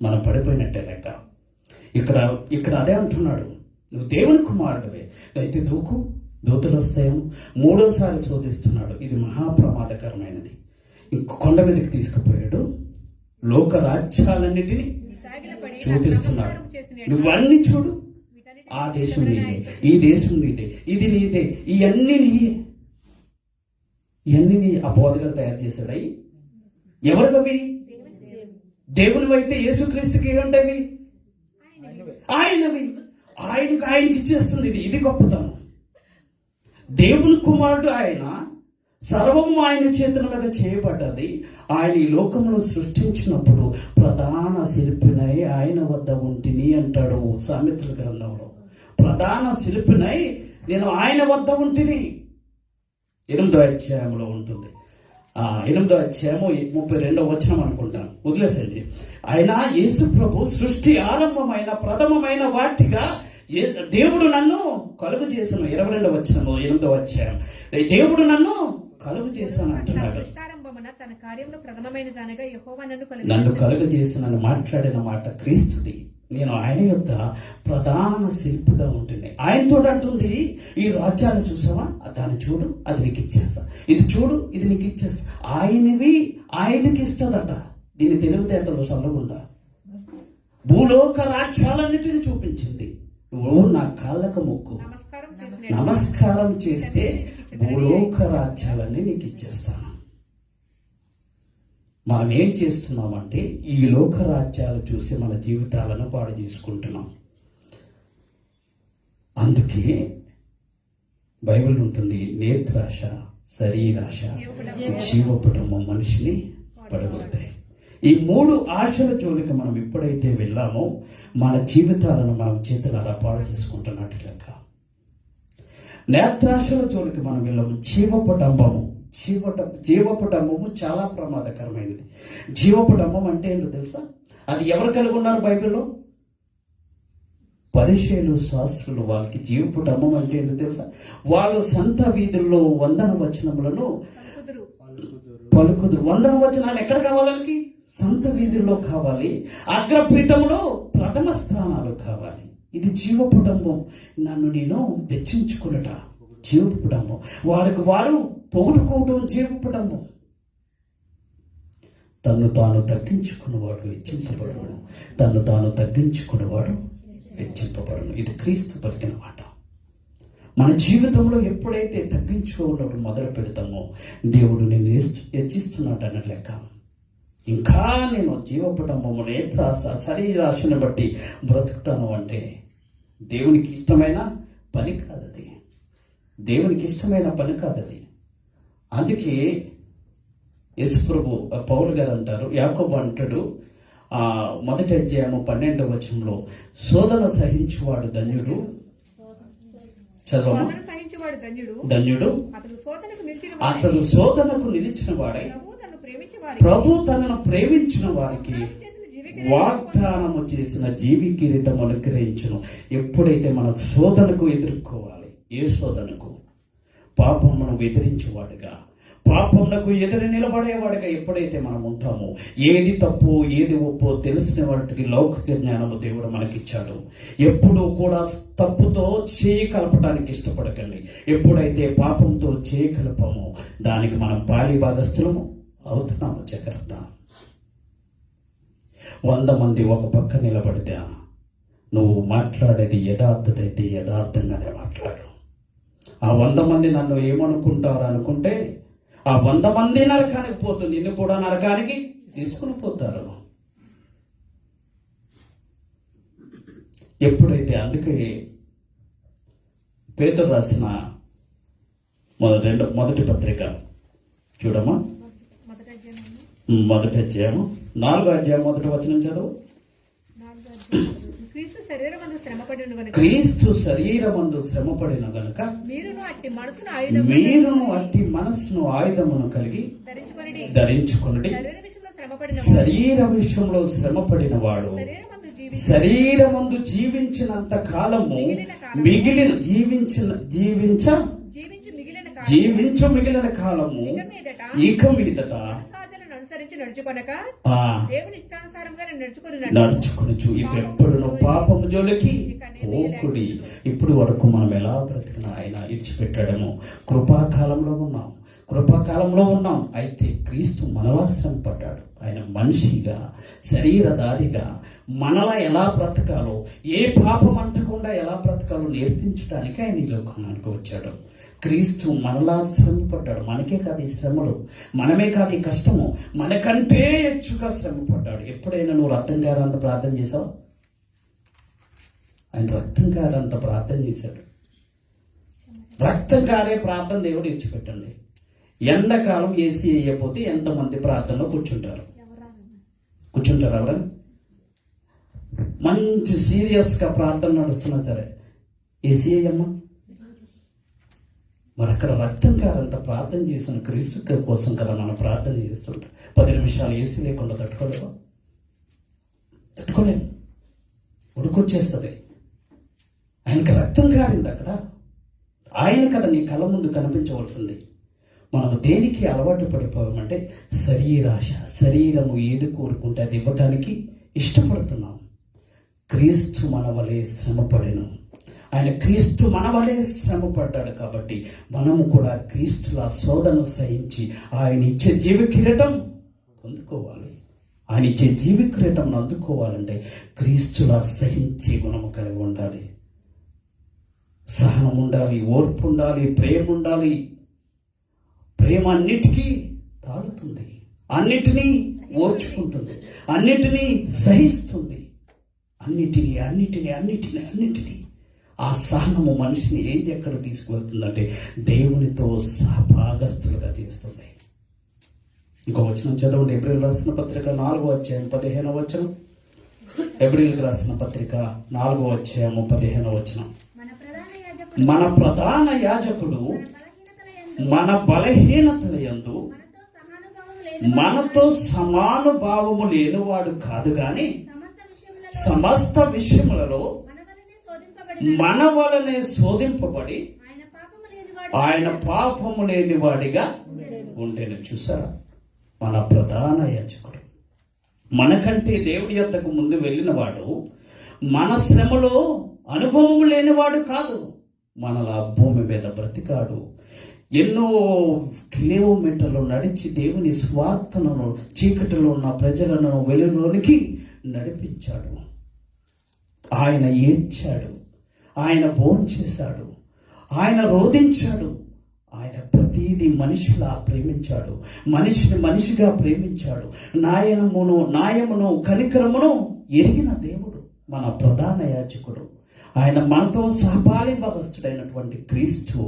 మనం పడిపోయినట్టే లెక్క. ఇక్కడ అదే అంటున్నాడు, నువ్వు దేవుని కుమారుడివే అయితే దూకు, దూతలు వస్తాయేమో. మూడోసారి శోధిస్తున్నాడు. ఇది మహాప్రమాదకరమైనది. ఇంకో కొండ మీదకి తీసుకుపోయాడు, లోక రాజ్యాలన్నిటినీ చూపిస్తున్నాడు. నువ్వన్నీ చూడు, ఆ దేశం నీదే, ఈ దేశం నీదే, ఇది నీదే, ఇవన్నీ నీయే. ఇవన్నీ నీ అపోధగా తయారు చేశాడయి. ఎవరివి? దేవునివైతే యేసుక్రీస్తుకి ఏమంటవి? ఆయనవి. ఆయనకి ఇచ్చేస్తుంది. ఇది గొప్పతనం. దేవుని కుమారుడు ఆయన, సర్వము ఆయన చేతుల మీద చేయబడ్డది. ఆయన ఈ లోకమును సృష్టించినప్పుడు ప్రధాన శిల్పినై ఆయన వద్ద ఉంటిని అంటాడు సామెతల గ్రంథంలో. ప్రధాన శిల్పినై నేను ఆయన వద్ద ఉంటిని. 8వ అధ్యాయంలో ఉంటుంది. 8వ అధ్యాయము 32వ వచనం అనుకుంటాను, వదిలేసండి. ఆయన యేసు ప్రభు సృష్టి ఆరంభమైన ప్రథమమైన వాటిగా దేవుడు నన్ను కలుగు చేశాను. 22వ వచనము 8వ అధ్యాయం. దేవుడు నన్ను కలుగు చేశాను అంటున్నాడు. నన్ను కలుగు చేసినని మాట్లాడిన మాట క్రీస్తుది. నేను ఆయన యొక్క ప్రధాన శిల్పిగా ఉంటుంది. ఆయనతో అంటుంది, ఈ రాజ్యాలు చూసావా, దాన్ని చూడు, అది నీకు ఇచ్చేస్తా, ఇది చూడు, ఇది నీకు ఇచ్చేస్తా. ఆయనవి ఆయనకి ఇస్తుందట. దీన్ని తెలివితేటలు చల్లకుండా భూలోక రాజ్యాలన్నిటిని చూపించింది. నువ్వు నా కాళ్ళకు మొక్కు, నమస్కారం చేస్తే భూలోక రాజ్యాలన్నీ నీకు ఇచ్చేస్తాను. మనం ఏం చేస్తున్నామంటే ఈ లోక రాజ్యాలు చూసి మన జీవితాలను పాడు చేసుకుంటున్నాం. అందుకే బైబిల్ ఉంటుంది, నేత్రాశ, శరీరాశ, జీవపటము మనిషిని పడగొడతాయి. ఈ 3 ఆశల జోలికి మనం ఎప్పుడైతే వెళ్ళామో మన జీవితాలను మనం చేతులారా పాడు చేసుకుంటున్నట్టు లెక్క. నేత్రాశల జోలికి మనం వెళ్ళాము. జీవపటంబము చాలా ప్రమాదకరమైనది. జీవపటంబం అంటే ఏంటో తెలుసా? అది ఎవరు కలిగి ఉన్నారు బైబిల్లో? పరిసయ్యులు, శాస్త్రులు. వాళ్ళకి జీవపటంబం అంటే ఏంటో తెలుసా? వాళ్ళు సంత వీధుల్లో వందన వచనములను పలుకుదురు. వందన వచనాలు ఎక్కడ కావాలి? వాళ్ళకి సంత వీధుల్లో కావాలి, అగ్రపీఠంలో ప్రథమ స్థానాలు కావాలి. ఇది జీవపటంబం. నన్ను నేను వెచ్చించుకున్నట జీవపటంబం. వారికి వారు పొగుడుకోవటం జీవపటంబం. తను తాను తగ్గించుకున్నవాడు వెచ్చింపబడను, తను తాను తగ్గించుకున్నవాడు వెచ్చింపబడను. ఇది క్రీస్తు పలికిన మాట. మన జీవితంలో ఎప్పుడైతే తగ్గించుకోవడం మొదలు పెడతామో దేవుడు నేను హెచ్చిస్తున్నాడు అన్న లెక్క. ఇంకా నేను జీవపటంబము, నేత్రాశ, శరీరాశను బట్టి బ్రతుకుతాను అంటే దేవునికి ఇష్టమైన పని కాదది. దేవునికి ఇష్టమైన పని కాదది. అందుకే యేసుప్రభు పౌలు గారు అంటారు, యాకోబు అంటాడు, 1వ అధ్యాయము 12వ వచనంలో, శోధన సహించువాడు ధన్యుడు. చదవమా? ధన్యుడు అతడు శోధనకు నిలిచిన వాడై ప్రభు తనను ప్రేమించిన వారికి వాగ్దానము చేసిన జీవి కిరీటం అనుగ్రహించును. ఎప్పుడైతే మనం శోధనకు ఎదుర్కోవాలి, ఏ శోధనకు? పాపమును ఎదిరించేవాడుగా, పాపమునకు ఎదురు నిలబడేవాడుగా ఎప్పుడైతే మనం ఉంటామో, ఏది తప్పు ఏది ఒప్పో తెలిసిన వాటికి లౌకిక జ్ఞానము దేవుడు మనకిచ్చాడు. ఎప్పుడూ కూడా తప్పుతో చేయి కలపడానికి ఇష్టపడకండి. ఎప్పుడైతే పాపంతో చేయి కలపమో దానికి మనం పాలి భాగస్థులము అవుతున్నాము. జాగ్రత్త. 100 మంది ఒక పక్క నిలబడితే నువ్వు మాట్లాడేది యథార్థత అయితే యథార్థంగానే మాట్లాడు. ఆ 100 మంది నన్ను ఏమనుకుంటారు అనుకుంటే ఆ 100 మంది నరకానికి పోతూ నిన్ను కూడా నరకానికి తీసుకుని పోతారు. ఎప్పుడైతే అందుకే పేతురు రాసిన మొదటి పత్రిక చూడమ్మా, మొదటి అధ్యాయము 4వ అధ్యాయం 1వ వచనం చదువు. క్రీస్తు శరీరమందు శ్రమపడిన గనుక క్రీస్తు శరీరమందు శ్రమపడిన గనుక మీరును అట్టి మనసును ఆయుధమును కలిగి ధరించుకొనిడి. ధరించుకొనుడి. శరీర విషయంలో శ్రమపడిన శరీర విషయంలో శ్రమపడిన వాడు శరీరమందు జీవించినంత కాలము జీవించు మిగిలిన కాలము ఇక మీదట అనుసరించి నడుచుకొనక దేవుని ఇష్టానుసారంగా నడుచుకొనుచు ఇప్పుడును పాపము జోలికి పోకుడి. ఇప్పుడు వరకు మనం ఎలా బ్రతికిన ఆయన ఇడిచిపెట్టడము. కృపాకాలంలో ఉన్నాం. అయితే క్రీస్తు మనలా శ్రమ పడ్డాడు. ఆయన మనిషిగా శరీరధారిగా మనలా ఎలా బ్రతకాలో, ఏ పాపం అంటకుండా ఎలా బ్రతకాలో నేర్పించడానికి ఆయన ఈ లోకానికి వచ్చాడు. క్రీస్తు మనలా శ్రమ పడ్డాడు. మనకే కాదు ఈ శ్రమలు, మనమే కాదు ఈ కష్టము, మనకంటే హెచ్చుగా శ్రమ పడ్డాడు. ఎప్పుడైనా నువ్వు రక్తం గారంత ప్రార్థన చేసావు? ఆయన రక్తం గారంత ప్రార్థన చేశాడు. రక్తం కారే ప్రార్థన దేవుడు ఇచ్చిపెట్టండి. ఎండాకాలం ఏసీ వేయకపోతే ఎంతమంది ప్రార్థనలో కూర్చుంటారు ఎవరైనా? మంచి సీరియస్గా ప్రార్థన నడుస్తున్నా సరే ఏసీ వేయమ్మా. మరి అక్కడ రక్తం కారంత ప్రార్థన చేసిన క్రీస్తు కోసం కదా మనం ప్రార్థన చేస్తుంటాం. 10 నిమిషాలు ఏసీ లేకుండా తట్టుకోలేము, ఉడుకొచ్చేస్తుంది. ఆయనకి రక్తం కారింది అక్కడ. ఆయన కదా నీ కళ్ళ ముందు కనిపించవలసింది. మనము దేనికి అలవాటు పడిపోయామంటే శరీరాశ. శరీరము ఏది కోరుకుంటే అది ఇవ్వటానికి ఇష్టపడుతున్నాం. క్రీస్తు మన వలె శ్రమపడెను. ఆయన క్రీస్తు మన వలె శ్రమపడ్డాడు కాబట్టి మనము కూడా క్రీస్తులా శోధన సహించి ఆయన ఇచ్చే జీవ కిరీటం పొందుకోవాలి. ఆయన ఇచ్చే జీవ కిరీటం అందుకోవాలంటే క్రీస్తులా సహించే గుణము కలిగి ఉండాలి. సహనం ఉండాలి, ఓర్పు ఉండాలి, ప్రేమ ఉండాలి. ప్రేమ అన్నిటికీ తాళుతుంది, అన్నిటినీ ఓర్చుకుంటుంది, అన్నిటినీ సహిస్తుంది. అన్నిటినీ ఆ సహనము మనిషిని ఏది ఎక్కడ తీసుకువెళ్తుందంటే దేవునితో సహభాగస్తులుగా చేస్తుంది. ఇంకో వచనం చదవండి. ఎబ్రిల్ రాసిన పత్రిక 4వ అధ్యాయం 15వ వచనం. ఎబ్రిల్ రాసిన పత్రిక 4వ అధ్యాయం 15వ వచనం. మన ప్రధాన యాజకుడు మన బలహీనతల యందు మనతో సమానుభావము లేనివాడు కాదు గాని సమస్త విషయములలో మన వలనే శోధింపబడి ఆయన పాపము లేనివాడిగా ఉండేను. చూసారా, మన ప్రధాన యాజకుడు మనకంటే దేవుడి యొద్దకు ముందు వెళ్ళిన వాడు మన శ్రమలో అనుభవం లేనివాడు కాదు. మనలా భూమి మీద బ్రతికాడు. ఎన్నో కిలోమీటర్లు నడిచి దేవుని స్వార్థను, చీకటిలో ఉన్న ప్రజలను వెలుగులోనికి నడిపించాడు. ఆయన ఏడ్చాడు, ఆయన భోంచేశాడు, ఆయన రోధించాడు. ఆయన ప్రతిదీ మనిషిలా ప్రేమించాడు, మనిషిని మనిషిగా ప్రేమించాడు. న్యాయమును కనికరమును ఎరిగిన దేవుడు మన ప్రధాన యాజకుడు. ఆయన మనతో సహపాలి భగస్తుడైనటువంటి క్రీస్తు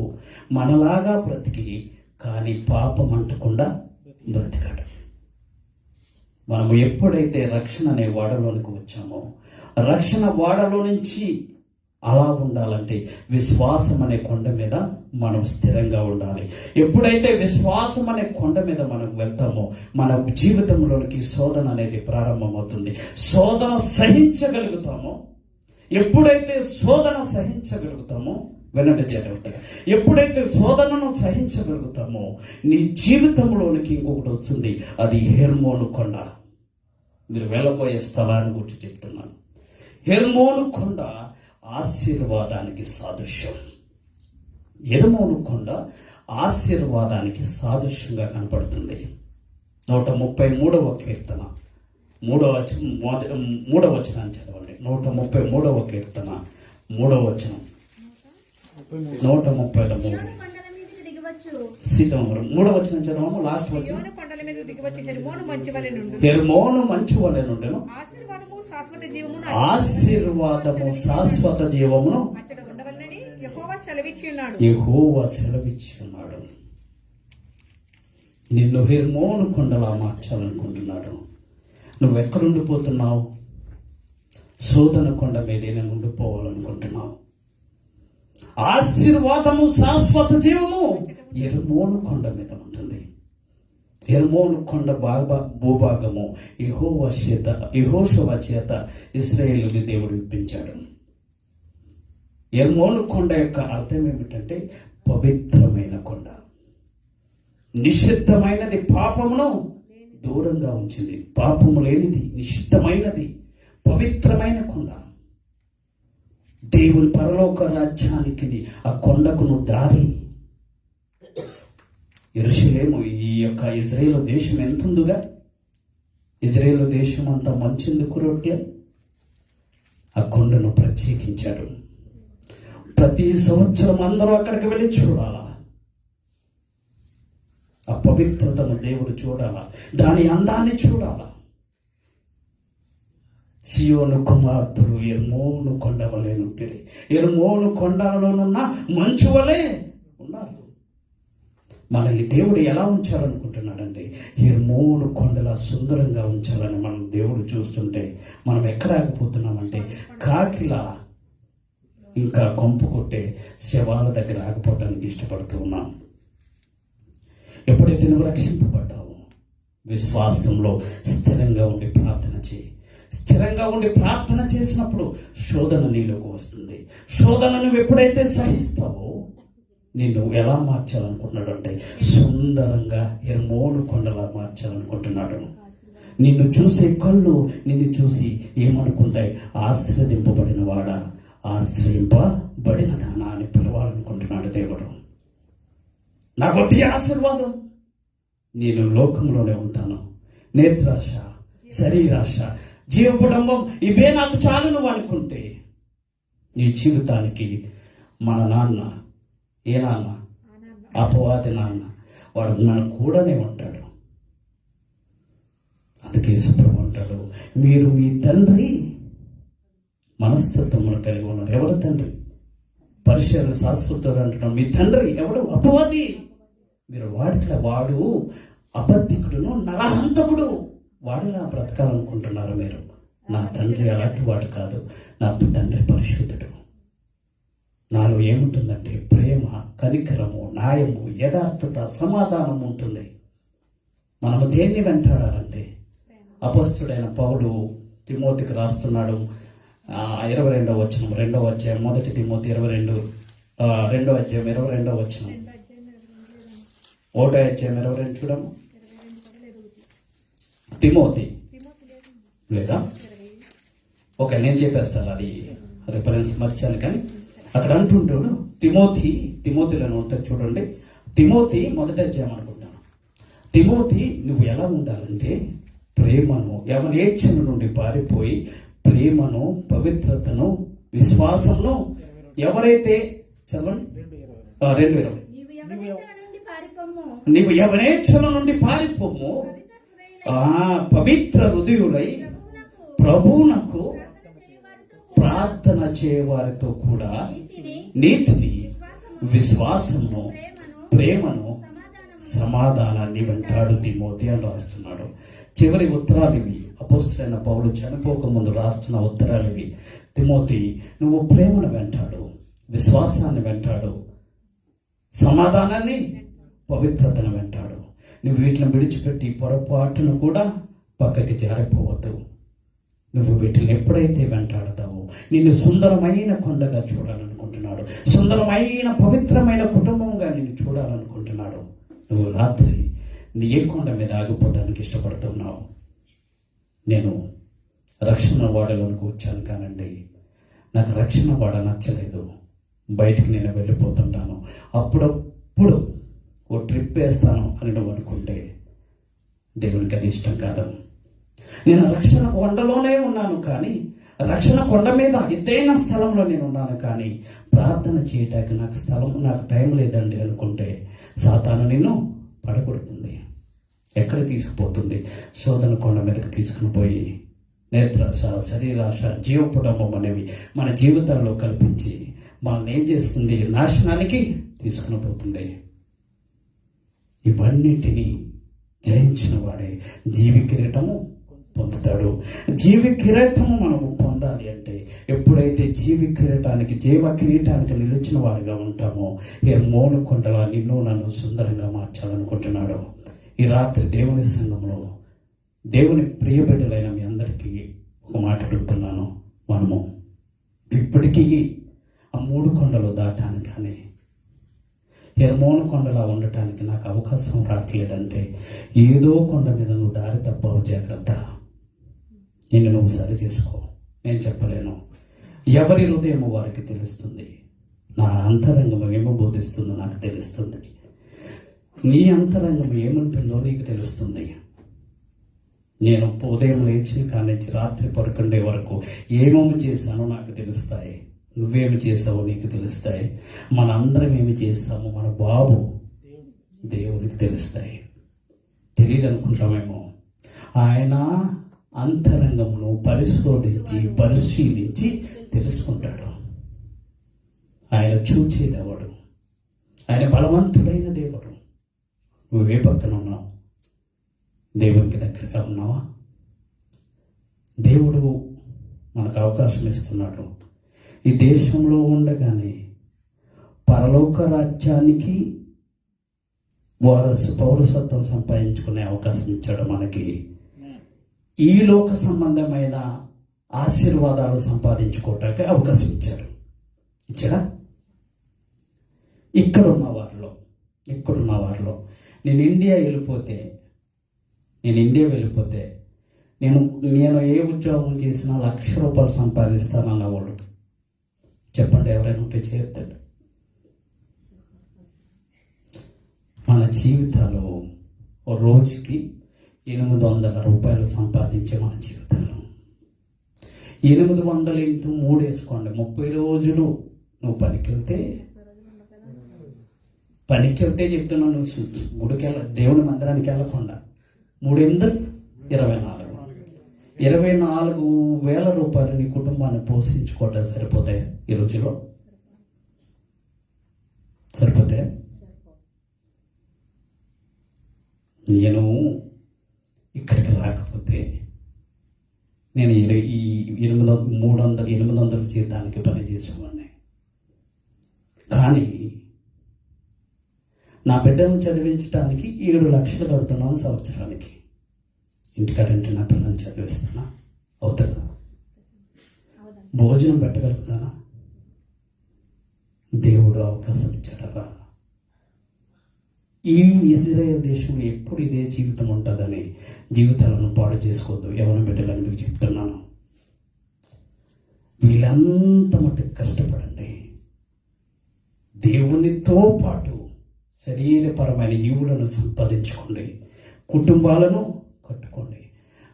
మనలాగా బ్రతికి కానీ పాపం అంటకుండా బ్రతికాడు. మనము ఎప్పుడైతే రక్షణ అనే వాడలోనికి వచ్చామో, రక్షణ వాడలో నుంచి అలా ఉండాలంటే విశ్వాసం అనే కొండ మీద మనం స్థిరంగా ఉండాలి. ఎప్పుడైతే విశ్వాసం అనే కొండ మీద మనం వెళ్తామో మన జీవితంలోనికి శోధన అనేది ప్రారంభమవుతుంది. శోధన సహించగలుగుతామో, ఎప్పుడైతే శోధన సహించగలుగుతామో, వినండి జాగ్రత్తగా, ఎప్పుడైతే శోధనను సహించగలుగుతామో నీ జీవితంలోనికి ఇంకొకటి వస్తుంది. అది హెర్మోను కొండ. మీరు వెళ్ళబోయే స్థలాన్ని గురించి చెప్తున్నాను. హెర్మోను కొండ ఆశీర్వాదానికి సాదృశ్యం. హెర్మోను కొండ ఆశీర్వాదానికి సాదృశ్యంగా కనపడుతుంది. 133వ కీర్తన 3వ వచనాన్ని చదవండి. 133వ కీర్తన 3వ వచనం. 133 3వ వచనం చదవము. లాస్ట్ వచనం. హెర్మోను మంచు వలె నుండెను, ఆశీర్వాదము శాశ్వత జీవమును యెహోవా సెలవిచ్చి ఉన్నాడు. నిన్ను హెర్మోను కొండలా మార్చాలనుకుంటున్నాడు. నువ్వెక్కడుండిపోతున్నావు? శోధన కొండ మీదే నేను ఉండిపోవాలనుకుంటున్నావు. ఆశీర్వాదము, శాశ్వత జీవము హెర్మోను కొండ మీద ఉంటుంది. హెర్మోను కొండ భూభాగము యెహోషువ చేత ఇశ్రాయేలుని దేవుడు ఇప్పించాడు. హెర్మోను కొండ యొక్క అర్థం ఏమిటంటే పవిత్రమైన కొండ. నిషిద్ధమైనది, పాపమును దూరంగా ఉంచింది. పాపము లేనిది, నిషిద్ధమైనది, పవిత్రమైన కొండ. దేవుని పరలోక రాజ్యానికి ఆ కొండకును దారి. యెరూషలేము, ఈ యొక్క ఇజ్రాయేలు దేశం ఎంత ఉందిగా, ఇజ్రాయేలు దేశం అంతా మంచెందుకు రోట్లే? ఆ కొండను ప్రత్యేకించాడు. ప్రతి సంవత్సరం అందరూ అక్కడికి వెళ్ళి చూడాలా. ఆ పవిత్రతను దేవుడు చూడాలా, దాని అందాన్ని చూడాలా. సియోను కుమార్తెలు హెర్మోను కొండ వలె నుండి, హెర్మోను కొండలలోనున్న మంచు వలె ఉన్నారు. మనల్ని దేవుడు ఎలా ఉంచాలనుకుంటున్నాడంటే హెర్మోను కొండలా సుందరంగా ఉంచాలని మనం దేవుడు చూస్తుంటే మనం ఎక్కడ ఆగిపోతున్నామంటే కాకిలా ఇంకా కొంపు కొట్టే శవాల దగ్గర ఆగిపోవడానికి ఇష్టపడుతూ ఉన్నాం. ఎప్పుడైతే నువ్వు రక్షింపబడ్డావో విశ్వాసంలో స్థిరంగా ఉండి ప్రార్థన చేయి. స్థిరంగా ఉండి ప్రార్థన చేసినప్పుడు శోధన నీలోకి వస్తుంది. శోధన నువ్వు ఎప్పుడైతే సహిస్తావో నిన్ను ఎలా మార్చాలనుకుంటున్నాడు అంటే సుందరంగా హెర్మోను కొండలా మార్చాలనుకుంటున్నాడు. నిన్ను చూసే కళ్ళు నిన్ను చూసి ఏమనుకుంటాయి? ఆశ్రదింపబడిన వాడా, ఆశ్రయింపబడిన దానా అని పిలవాలనుకుంటున్నాడు దేవుడు. నాకు అతి ఆశీర్వాదం, నేను లోకంలోనే ఉంటాను. నేత్రాశ, శరీరాశ, జీవపుడంబం ఇవే నాకు చాలు నువ్వు అనుకుంటే నీ జీవితానికి మన నాన్న, ఏ నాన్న? అపవాది నాన్న. వాడు మన కూడానే ఉంటాడు. అందుకే సుప్రభు అంటాడు, మీరు మీ తండ్రి మనస్తత్వమును కలిగి ఉన్నారు. ఎవరు తండ్రి? పరిచయాలు శాశ్వతుడు అంటున్నాడు. మీ తండ్రి ఎవడు? అపవాది. మీరు వాడు అబద్ధికుడును, నరహంతకుడు. వాడిలా బ్రతకాలనుకుంటున్నారు మీరు. నా తండ్రి అలాంటి వాడు కాదు. నా తండ్రి పరిశుద్ధుడు. నాలో ఏముంటుందంటే ప్రేమ, కనికరము, న్యాయము, యథార్థత, సమాధానం ఉంటుంది. మనము దేన్ని వెంటాడాలంటే అపొస్తలుడైన పౌలు తిమోతికి రాస్తున్నాడు 22వ వచనం, 2వ అధ్యాయం, 1 తిమోతి 22, 2వ అధ్యాయం 22వ వచనం, 1వ అధ్యాయం 22 చూడము. తిమోతి లేదా? ఓకే, నేను చెప్పేస్తాను, అది రిఫరెన్స్ మర్చాను. కానీ అక్కడ అంటుంటాడు తిమోతిలను ఉంటుంది చూడండి. తిమోతి 1వ అధ్యాయం అనుకుంటాను. తిమోతి, నువ్వు ఎలా ఉండాలంటే ప్రేమను, యవనేచ్ఛల నుండి పారిపోయి ప్రేమను, పవిత్రతను, విశ్వాసమును ఎవరైతే చదవండి 2:20 నీవు యవనేచ్ఛల నుండి పారిపోము, పవిత్ర హృదయులై ప్రభువునకు ప్రార్థన చేయవారితో కూడా నీతిని, విశ్వాసమును, ప్రేమను, సమాధానాన్ని వెంటాడు తిమోతి అని రాస్తున్నాడు. చివరి ఉత్తరాలు ఇవి. అపొస్తలుడైన పౌలు చనిపోక ముందు రాస్తున్న ఉత్తరాలు ఇవి. తిమోతి, నువ్వు ప్రేమను వెంటాడు, విశ్వాసాన్ని వెంటాడు, సమాధానాన్ని, పవిత్రతను వెంటాడు. నువ్వు వీటిని విడిచిపెట్టి పొరపాటును కూడా పక్కకి జారిపోవద్దు. నువ్వు వీటిని ఎప్పుడైతే వెంటాడతావో నిన్ను సుందరమైన కొండగా చూడాలనుకుంటున్నాడు. సుందరమైన పవిత్రమైన కుటుంబంగా నిన్ను చూడాలనుకుంటున్నాడు. నువ్వు రాత్రి నీ ఏ కొండ మీద ఆగిపోతానికి ఇష్టపడుతున్నావు? నేను రక్షణ వాడలోనికి వచ్చాను కానండి, నాకు రక్షణ వాడ నచ్చలేదు. బయటికి నేను వెళ్ళిపోతుంటాను, అప్పుడప్పుడు ఓ ట్రిప్ వేస్తాను అని నువ్వు అనుకుంటే దేవునికి అది ఇష్టం కాదు. నేను రక్షణ కొండలోనే ఉన్నాను కానీ, రక్షణ కొండ మీద ఎత్తైన స్థలంలో నేను ఉన్నాను కానీ ప్రార్థన చేయటానికి నాకు టైం లేదండి అనుకుంటే సాతాను నిన్ను పడగొడుతుంది. ఎక్కడ తీసుకుపోతుంది? శోధన కొండ మీదకి తీసుకుని పోయి నేత్రాశ, శరీరాశ, జీవపుడంబం అనేవి మన జీవితాల్లో కల్పించి మనల్ని ఏం చేస్తుంది? నాశనానికి తీసుకుని పోతుంది. ఇవన్నిటినీ జయించిన వాడే జీవి కిరీటము పొందుతాడు. జీవి కిరీటము మనము పొందాలి అంటే ఎప్పుడైతే జీవ కిరీటానికి నిలిచిన వారిగా ఉంటామో, హెర్మోను కొండలా నిన్ను నన్ను సుందరంగా మార్చాలనుకుంటున్నాడు. ఈ రాత్రి దేవుని సంఘంలో దేవుని ప్రియబిడ్డలైన మీ అందరికీ ఒక మాట అడుగుతున్నాను. మనము ఇప్పటికీ ఆ 3 కొండలు దాటానికి కానీ హెర్మోను కొండలా ఉండటానికి నాకు అవకాశం రావట్లేదంటే ఏదో కొండ మీద నువ్వు దారి తప్పవు. జాగ్రత్త, నిన్ను నువ్వు సరి చేసుకో. నేను చెప్పలేను. ఎవరి హృదయమో వారికి తెలుస్తుంది. నా అంతరంగం ఏమో బోధిస్తుందో నాకు తెలుస్తుంది. నీ అంతరంగం ఏముంటుందో నీకు తెలుస్తుంది. నేను ఉదయం లేచిన కానించి రాత్రి పడుకుండే వరకు ఏమేమి చేశానో నాకు తెలుస్తాయి. నువ్వేమి చేసావో నీకు తెలుస్తాయి. మనందరం ఏమి చేస్తామో మన బాబు దేవునికి తెలుస్తాయి. తెలియదు అనుకుంటామేమో. ఆయన అంతరంగమును పరిశీలించి తెలుసుకుంటాడు. ఆయన చూచేదేవాడు. ఆయన బలవంతుడైన దేవుడు. నువ్వే పక్కన ఉన్నావు? దేవునికి దగ్గరగా ఉన్నావా? దేవుడు మనకు అవకాశం ఇస్తున్నాడు. ఈ దేశంలో ఉండగానే పరలోక రాజ్యానికి పౌరసత్వం సంపాదించుకునే అవకాశం ఇచ్చాడు మనకి. ఈ లోక సంబంధమైన ఆశీర్వాదాలు సంపాదించుకోవటానికి అవకాశం ఇచ్చాడు. ఇచ్చాడా? ఇక్కడున్న వారిలో నేను ఇండియా వెళ్ళిపోతే నేను ఏ ఉద్యోగం చేసినా ₹1,00,000 సంపాదిస్తానన్నవాడు చెప్పండి, ఎవరైనా ఉంటే చేస్తాడు. మన జీవితాలు రోజుకి ₹800 సంపాదించే మన జీవితాలు 800 ఇంటూ 3 వేసుకోండి. 30 రోజులు నువ్వు పనికి వెళ్తే చెప్తున్నావు. నువ్వు గుడికి దేవుని మందిరానికి వెళ్ళకుండా 3 24,000 నీ కుటుంబాన్ని పోషించుకోవటం సరిపోతాయి? ఈ రోజులో సరిపోతాయి? నేను ఇక్కడికి రాకపోతే నేను ఈ 800 జీతానికి పని చేసేవాడిని. కానీ నా బిడ్డను చదివించడానికి 7 లక్షలు కడుతున్నాను సంవత్సరానికి. ఇంటికాడంటే నా పిల్లల్ని చదివిస్తున్నా అవుతుందా? భోజనం పెట్టగలుగుతానా? దేవుడు అవకాశం ఇచ్చాడరా. ఈ ఇజ్రాయేల్ దేశంలో ఎప్పుడు ఇదే జీవితం ఉంటుందని జీవితాలను పాడు చేసుకోవద్దు. ఎవరి బిడ్డలని మీకు చెప్తున్నాను. వీళ్ళంతా మట్టుకు కష్టపడండి. దేవునితో పాటు శరీరపరమైన ఈవులను సంపాదించుకోండి. కుటుంబాలను కట్టుకోండి.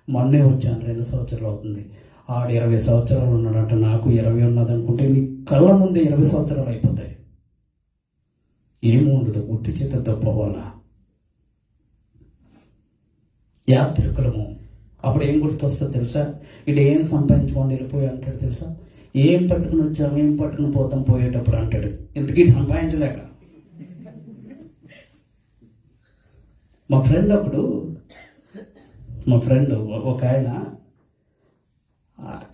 మొన్నే వచ్చాను, 2 సంవత్సరాలు అవుతుంది. ఆడు 20 సంవత్సరాలు ఉన్నాడంట, నాకు 20 ఉన్నది అనుకుంటే నీ కళ్ళ ముందే 20 సంవత్సరాలు అయిపోతాయి. ఏమీ ఉండదు, గుట్టి చేతులతో పోవాలా. యాత్రికులము అప్పుడు ఏం గుర్తొస్తుందో తెలుసా? ఇటు ఏం సంపాదించుకోండి వెళ్ళిపోయి అంటాడు తెలుసా? ఏం పట్టుకుని వచ్చాము, ఏం పట్టుకుని పోతాం పోయేటప్పుడు అంటాడు. ఎందుకు సంపాదించలేక. మా ఫ్రెండ్ ఒక ఆయన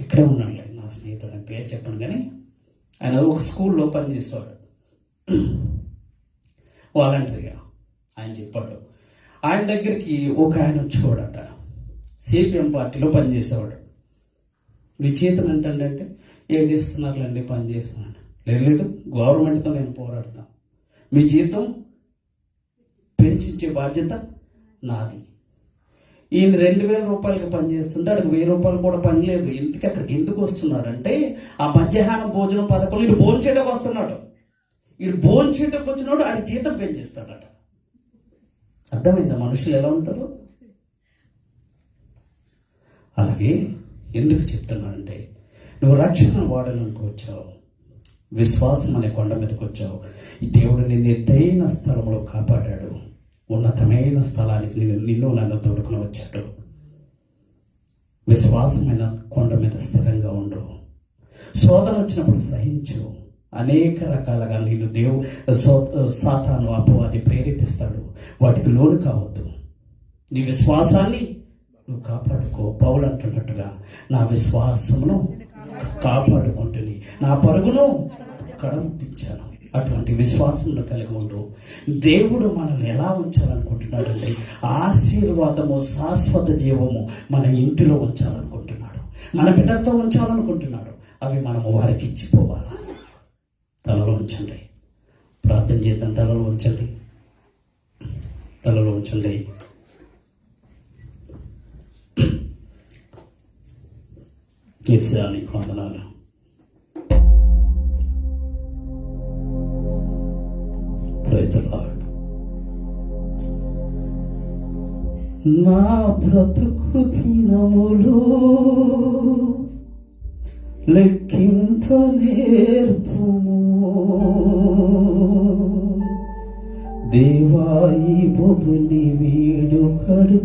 ఇక్కడే ఉన్నాడు, నా స్నేహితుడు, అని పేరు చెప్పాను కానీ ఆయన ఒక స్కూల్లో పనిచేసేవాడు వాలంటరీగా. ఆయన చెప్పాడు, ఆయన దగ్గరికి ఒక ఆయన వచ్చేవాడట, సిపిఎం పార్టీలో పనిచేసేవాడు. మీ జీతం ఎంత అంటే, ఏది ఇస్తున్నారులేండి పని చేస్తున్నాను. లేదు గవర్నమెంట్తో నేను పోరాడతాను, మీ జీతం పెంచే బాధ్యత నాది. ఈయన 2,000 రూపాయలకి పని చేస్తుంటే అక్కడికి 1,000 రూపాయలు కూడా పని లేదు. ఇంతకీ అక్కడికి ఎందుకు వస్తున్నాడంటే ఆ మధ్యాహ్న భోజనం పథకంలో ఈడు భోజనం చేయడానికి వస్తున్నాడు. ఈడు భోజనం చేయడానికి వచ్చినాడు, ఆయన జీతం పెంచేస్తాడట. అర్థమైందా మనుషులు ఎలా ఉంటారు? అలాగే ఎందుకు చెప్తున్నానంటే, నువ్వు రక్షణ వాడడానికి వచ్చావు, విశ్వాసం అనే కొండ మీదకి వచ్చావు. ఈ దేవుడు నిన్ను ఎత్తైన స్థలంలో కాపాడాడు, ఉన్నతమైన స్థలానికి నిన్ను నన్ను తోడుకుని వచ్చాడు. విశ్వాసమైన కొండ మీద స్థిరంగా ఉండు. శోధన వచ్చినప్పుడు సహించు. అనేక రకాలుగా నిన్ను సాతాను అపవాది ప్రేరేపిస్తాడు, వాటికి లోను కావద్దు. నీ విశ్వాసాన్ని నువ్వు కాపాడుకో. పౌలు అంటున్నట్టుగా నా విశ్వాసమును కాపాడుకుంటుంది, నా పరుగును కడముట్టించాను. అటువంటి విశ్వాసమును కలిగి ఉండు. దేవుడు మనల్ని ఎలా ఉంచాలనుకుంటున్నాడంటే ఆశీర్వాదము, శాశ్వత జీవము మన ఇంటిలో ఉంచాలనుకుంటున్నాడు, మన బిడ్డలతో ఉంచాలనుకుంటున్నాడు. అవి మనము వారికి ఇచ్చిపోవాలి. తలలో ఉంచండి, ప్రార్థన చేద్దాం. తలలో ఉంచండి, తలలో ఉంచండి. యేసయ్య వందనాలు. నా బ్రతుకు దినములు లెక్కించలేర్పుము దేవాయి బొబుని వీడుకడు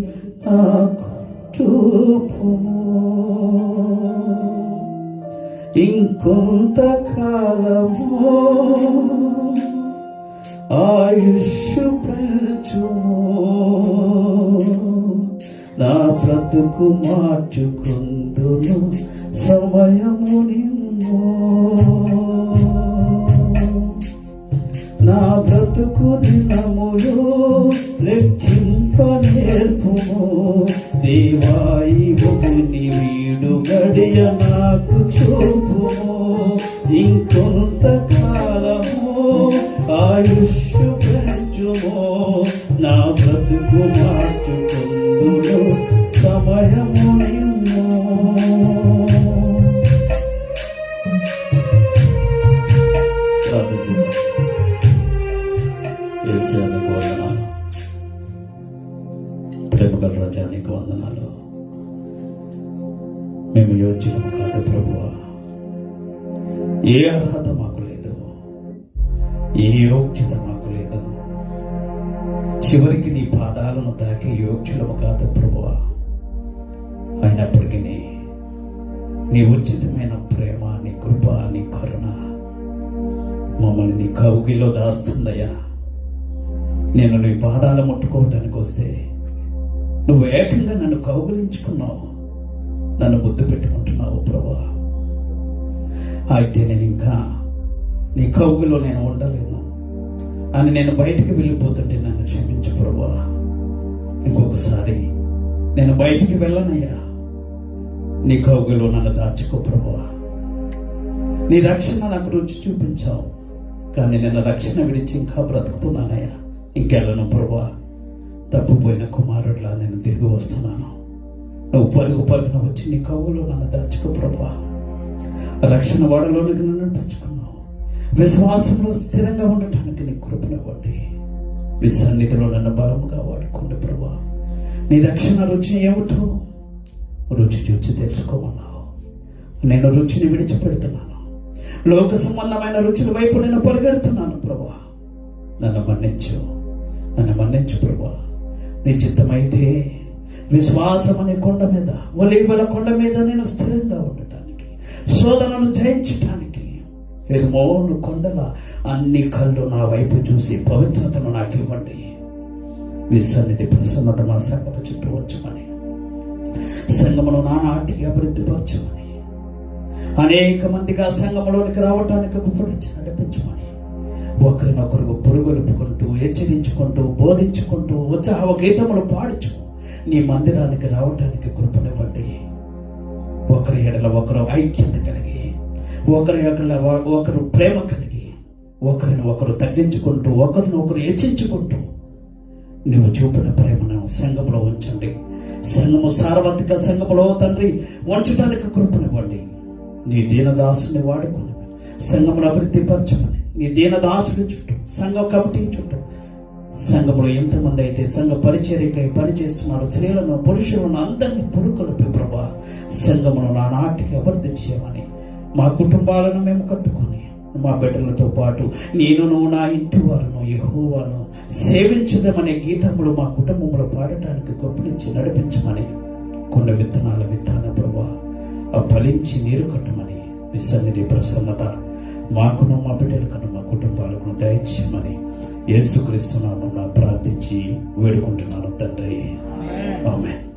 నాకు చూపుము. ఇంకొంతకాలము ఆయుష్ పెంచుము, నా బ్రతుకు మార్చుకుందును సమయము నిన్ను. నా బ్రతుకు దినములు లెక్కింపనేర్పుము దేవాయి బొబుని వీడు గడియ నాకు చూపుము. ఇంకొంతకాలము ఆయుష్ పెంచుము, నా బ్రతుకు మార్చుకుందును సమయము నిన్ను. యేసయ్యకు వందనాలు. ప్రేమగల రాజా నీకు వందనాలు. మేము యోగ్యులము కాదు ప్రభువా, ఏ అర్హత మాకు లేదు, ఏ యోగ్యత మాకు లేదు. చివరికి నీ పాదాలను తాకే యోగ్యులము కాదు ప్రభువా. అయినప్పటికీ నీ ఉచితమైన ప్రేమ, నీ కృప, నీ కరుణ మమ్మల్ని నీ కౌగిలో దాస్తుందయ్యా. నేను నీ పాదాలు ముట్టుకోవటానికి వస్తే నువ్వు ఏకంగా నన్ను కౌగిలించుకున్నావు, నన్ను ముద్దు పెట్టుకుంటున్నావు ప్రభువా. అయితే నేను ఇంకా నీ కౌగులో నేను ఉండలేను అని నేను బయటికి వెళ్ళిపోతుంటే నన్ను క్షమించు ప్రభువా. ఇంకొకసారి నేను బయటికి వెళ్ళనయ్యా. నీ కౌగులో నన్ను దాచుకో ప్రభువా. నీ రక్షణ నాకు రుచి చూపించావు, కానీ నేను రక్షణ విడిచి ఇంకా బ్రతుకుతున్నానయ్యా. ఇంకెళ్ళను ప్రభువా. తప్పిపోయిన కుమారుడిలా నేను తిరిగి వస్తున్నాను. నువ్వు పరుగు పరుగున వచ్చి నీ కౌగులో నన్ను దాచుకో ప్రభువా. రక్షణ వాడలోనికి నన్ను నడిపించుకున్నావు. విశ్వాసంలో స్థిరంగా ఉండటానికి నీ కృపనివ్వండి. నీ సన్నిధిలో నన్ను బలముగా వాడుకోండి ప్రభువా. నీ రక్షణ రుచి ఏమిటో రుచి చూచి తెలుసుకోమన్నావు. నేను రుచిని విడిచిపెడుతున్నాను. లోక సంబంధమైన రుచుల వైపు నేను పరిగెడుతున్నాను ప్రభువా. నన్ను మన్నించు, నన్ను మన్నించు ప్రభువా. నీ చిత్తమైతే విశ్వాసం అనే కొండ మీద, ఒలీవల కొండ మీద నేను స్థిరంగా ఉండటానికి, శోధనను జయించటానికి, ఎరుమోను కొండల అన్ని కళ్ళు నా వైపు చూసి పవిత్రతను నాకు ఇవ్వండి. మీ సన్నిధి ప్రసన్నత మా సంగమ చుట్టూ వచ్చమని, సంగమును నానాటికి అభివృద్ధిపరచమని, అనేక మందిగా సంఘంలోనికి రావటానికి గుప్పడించి నడిపించమని, ఒకరినొకరు పురుగొలుపుకుంటూ, హెచ్చరించుకుంటూ, బోధించుకుంటూ, ఉత్సాహ గీతములు పాడుచు నీ మందిరానికి రావటానికి కృపనివ్వండి. ఒకరి ఎడల ఒకరు ఐక్యత కలిగి, ఒకరి ఎడల ఒకరు ప్రేమ కలిగి, ఒకరిని ఒకరు తగ్గించుకుంటూ, ఒకరిని ఒకరు హెచ్చించుకుంటూ నువ్వు చూపిన ప్రేమను సంఘములో ఉంచండి. సంఘము సార్వత్రిక సంఘములో తండ్రి ఉంచడానికి కృపనివ్వండి. నీ దీనదాసుని వాడుకొని సంఘమును అభివృద్ధి పరచమని, నీ దీనదాసుని చుట్టూ, సంఘ కమిటీ చుట్టూ, సంఘంలో ఎంతమంది అయితే సంఘ పరిచర్యకై పనిచేస్తున్నారు, స్త్రీలను పురుషులను అందరినీ పురుకొలిపి ప్రభా సంఘమును నానాటికి అభివృద్ధి చేయమని, మా కుటుంబాలను మేము కట్టుకొని మా బిడ్డలతో పాటు నేనును నా ఇంటి వారును యెహోవాను సేవించుదామనే గీతములు మా కుటుంబంలో పాడటానికి కృపనిచ్చి నడిపించమని, కొన్ని విత్తనాల విత్తాన ప్రభా ఆ ఫలించి నీరు కట్టమని, మీ సన్నిధి ప్రసన్నత మాకును మా బిడ్డలకును మా కుటుంబాలకు దయచేయమని యేసుక్రీస్తు నామమున ప్రార్థించి వేడుకుంటున్నాను తండ్రి. ఆమేన్.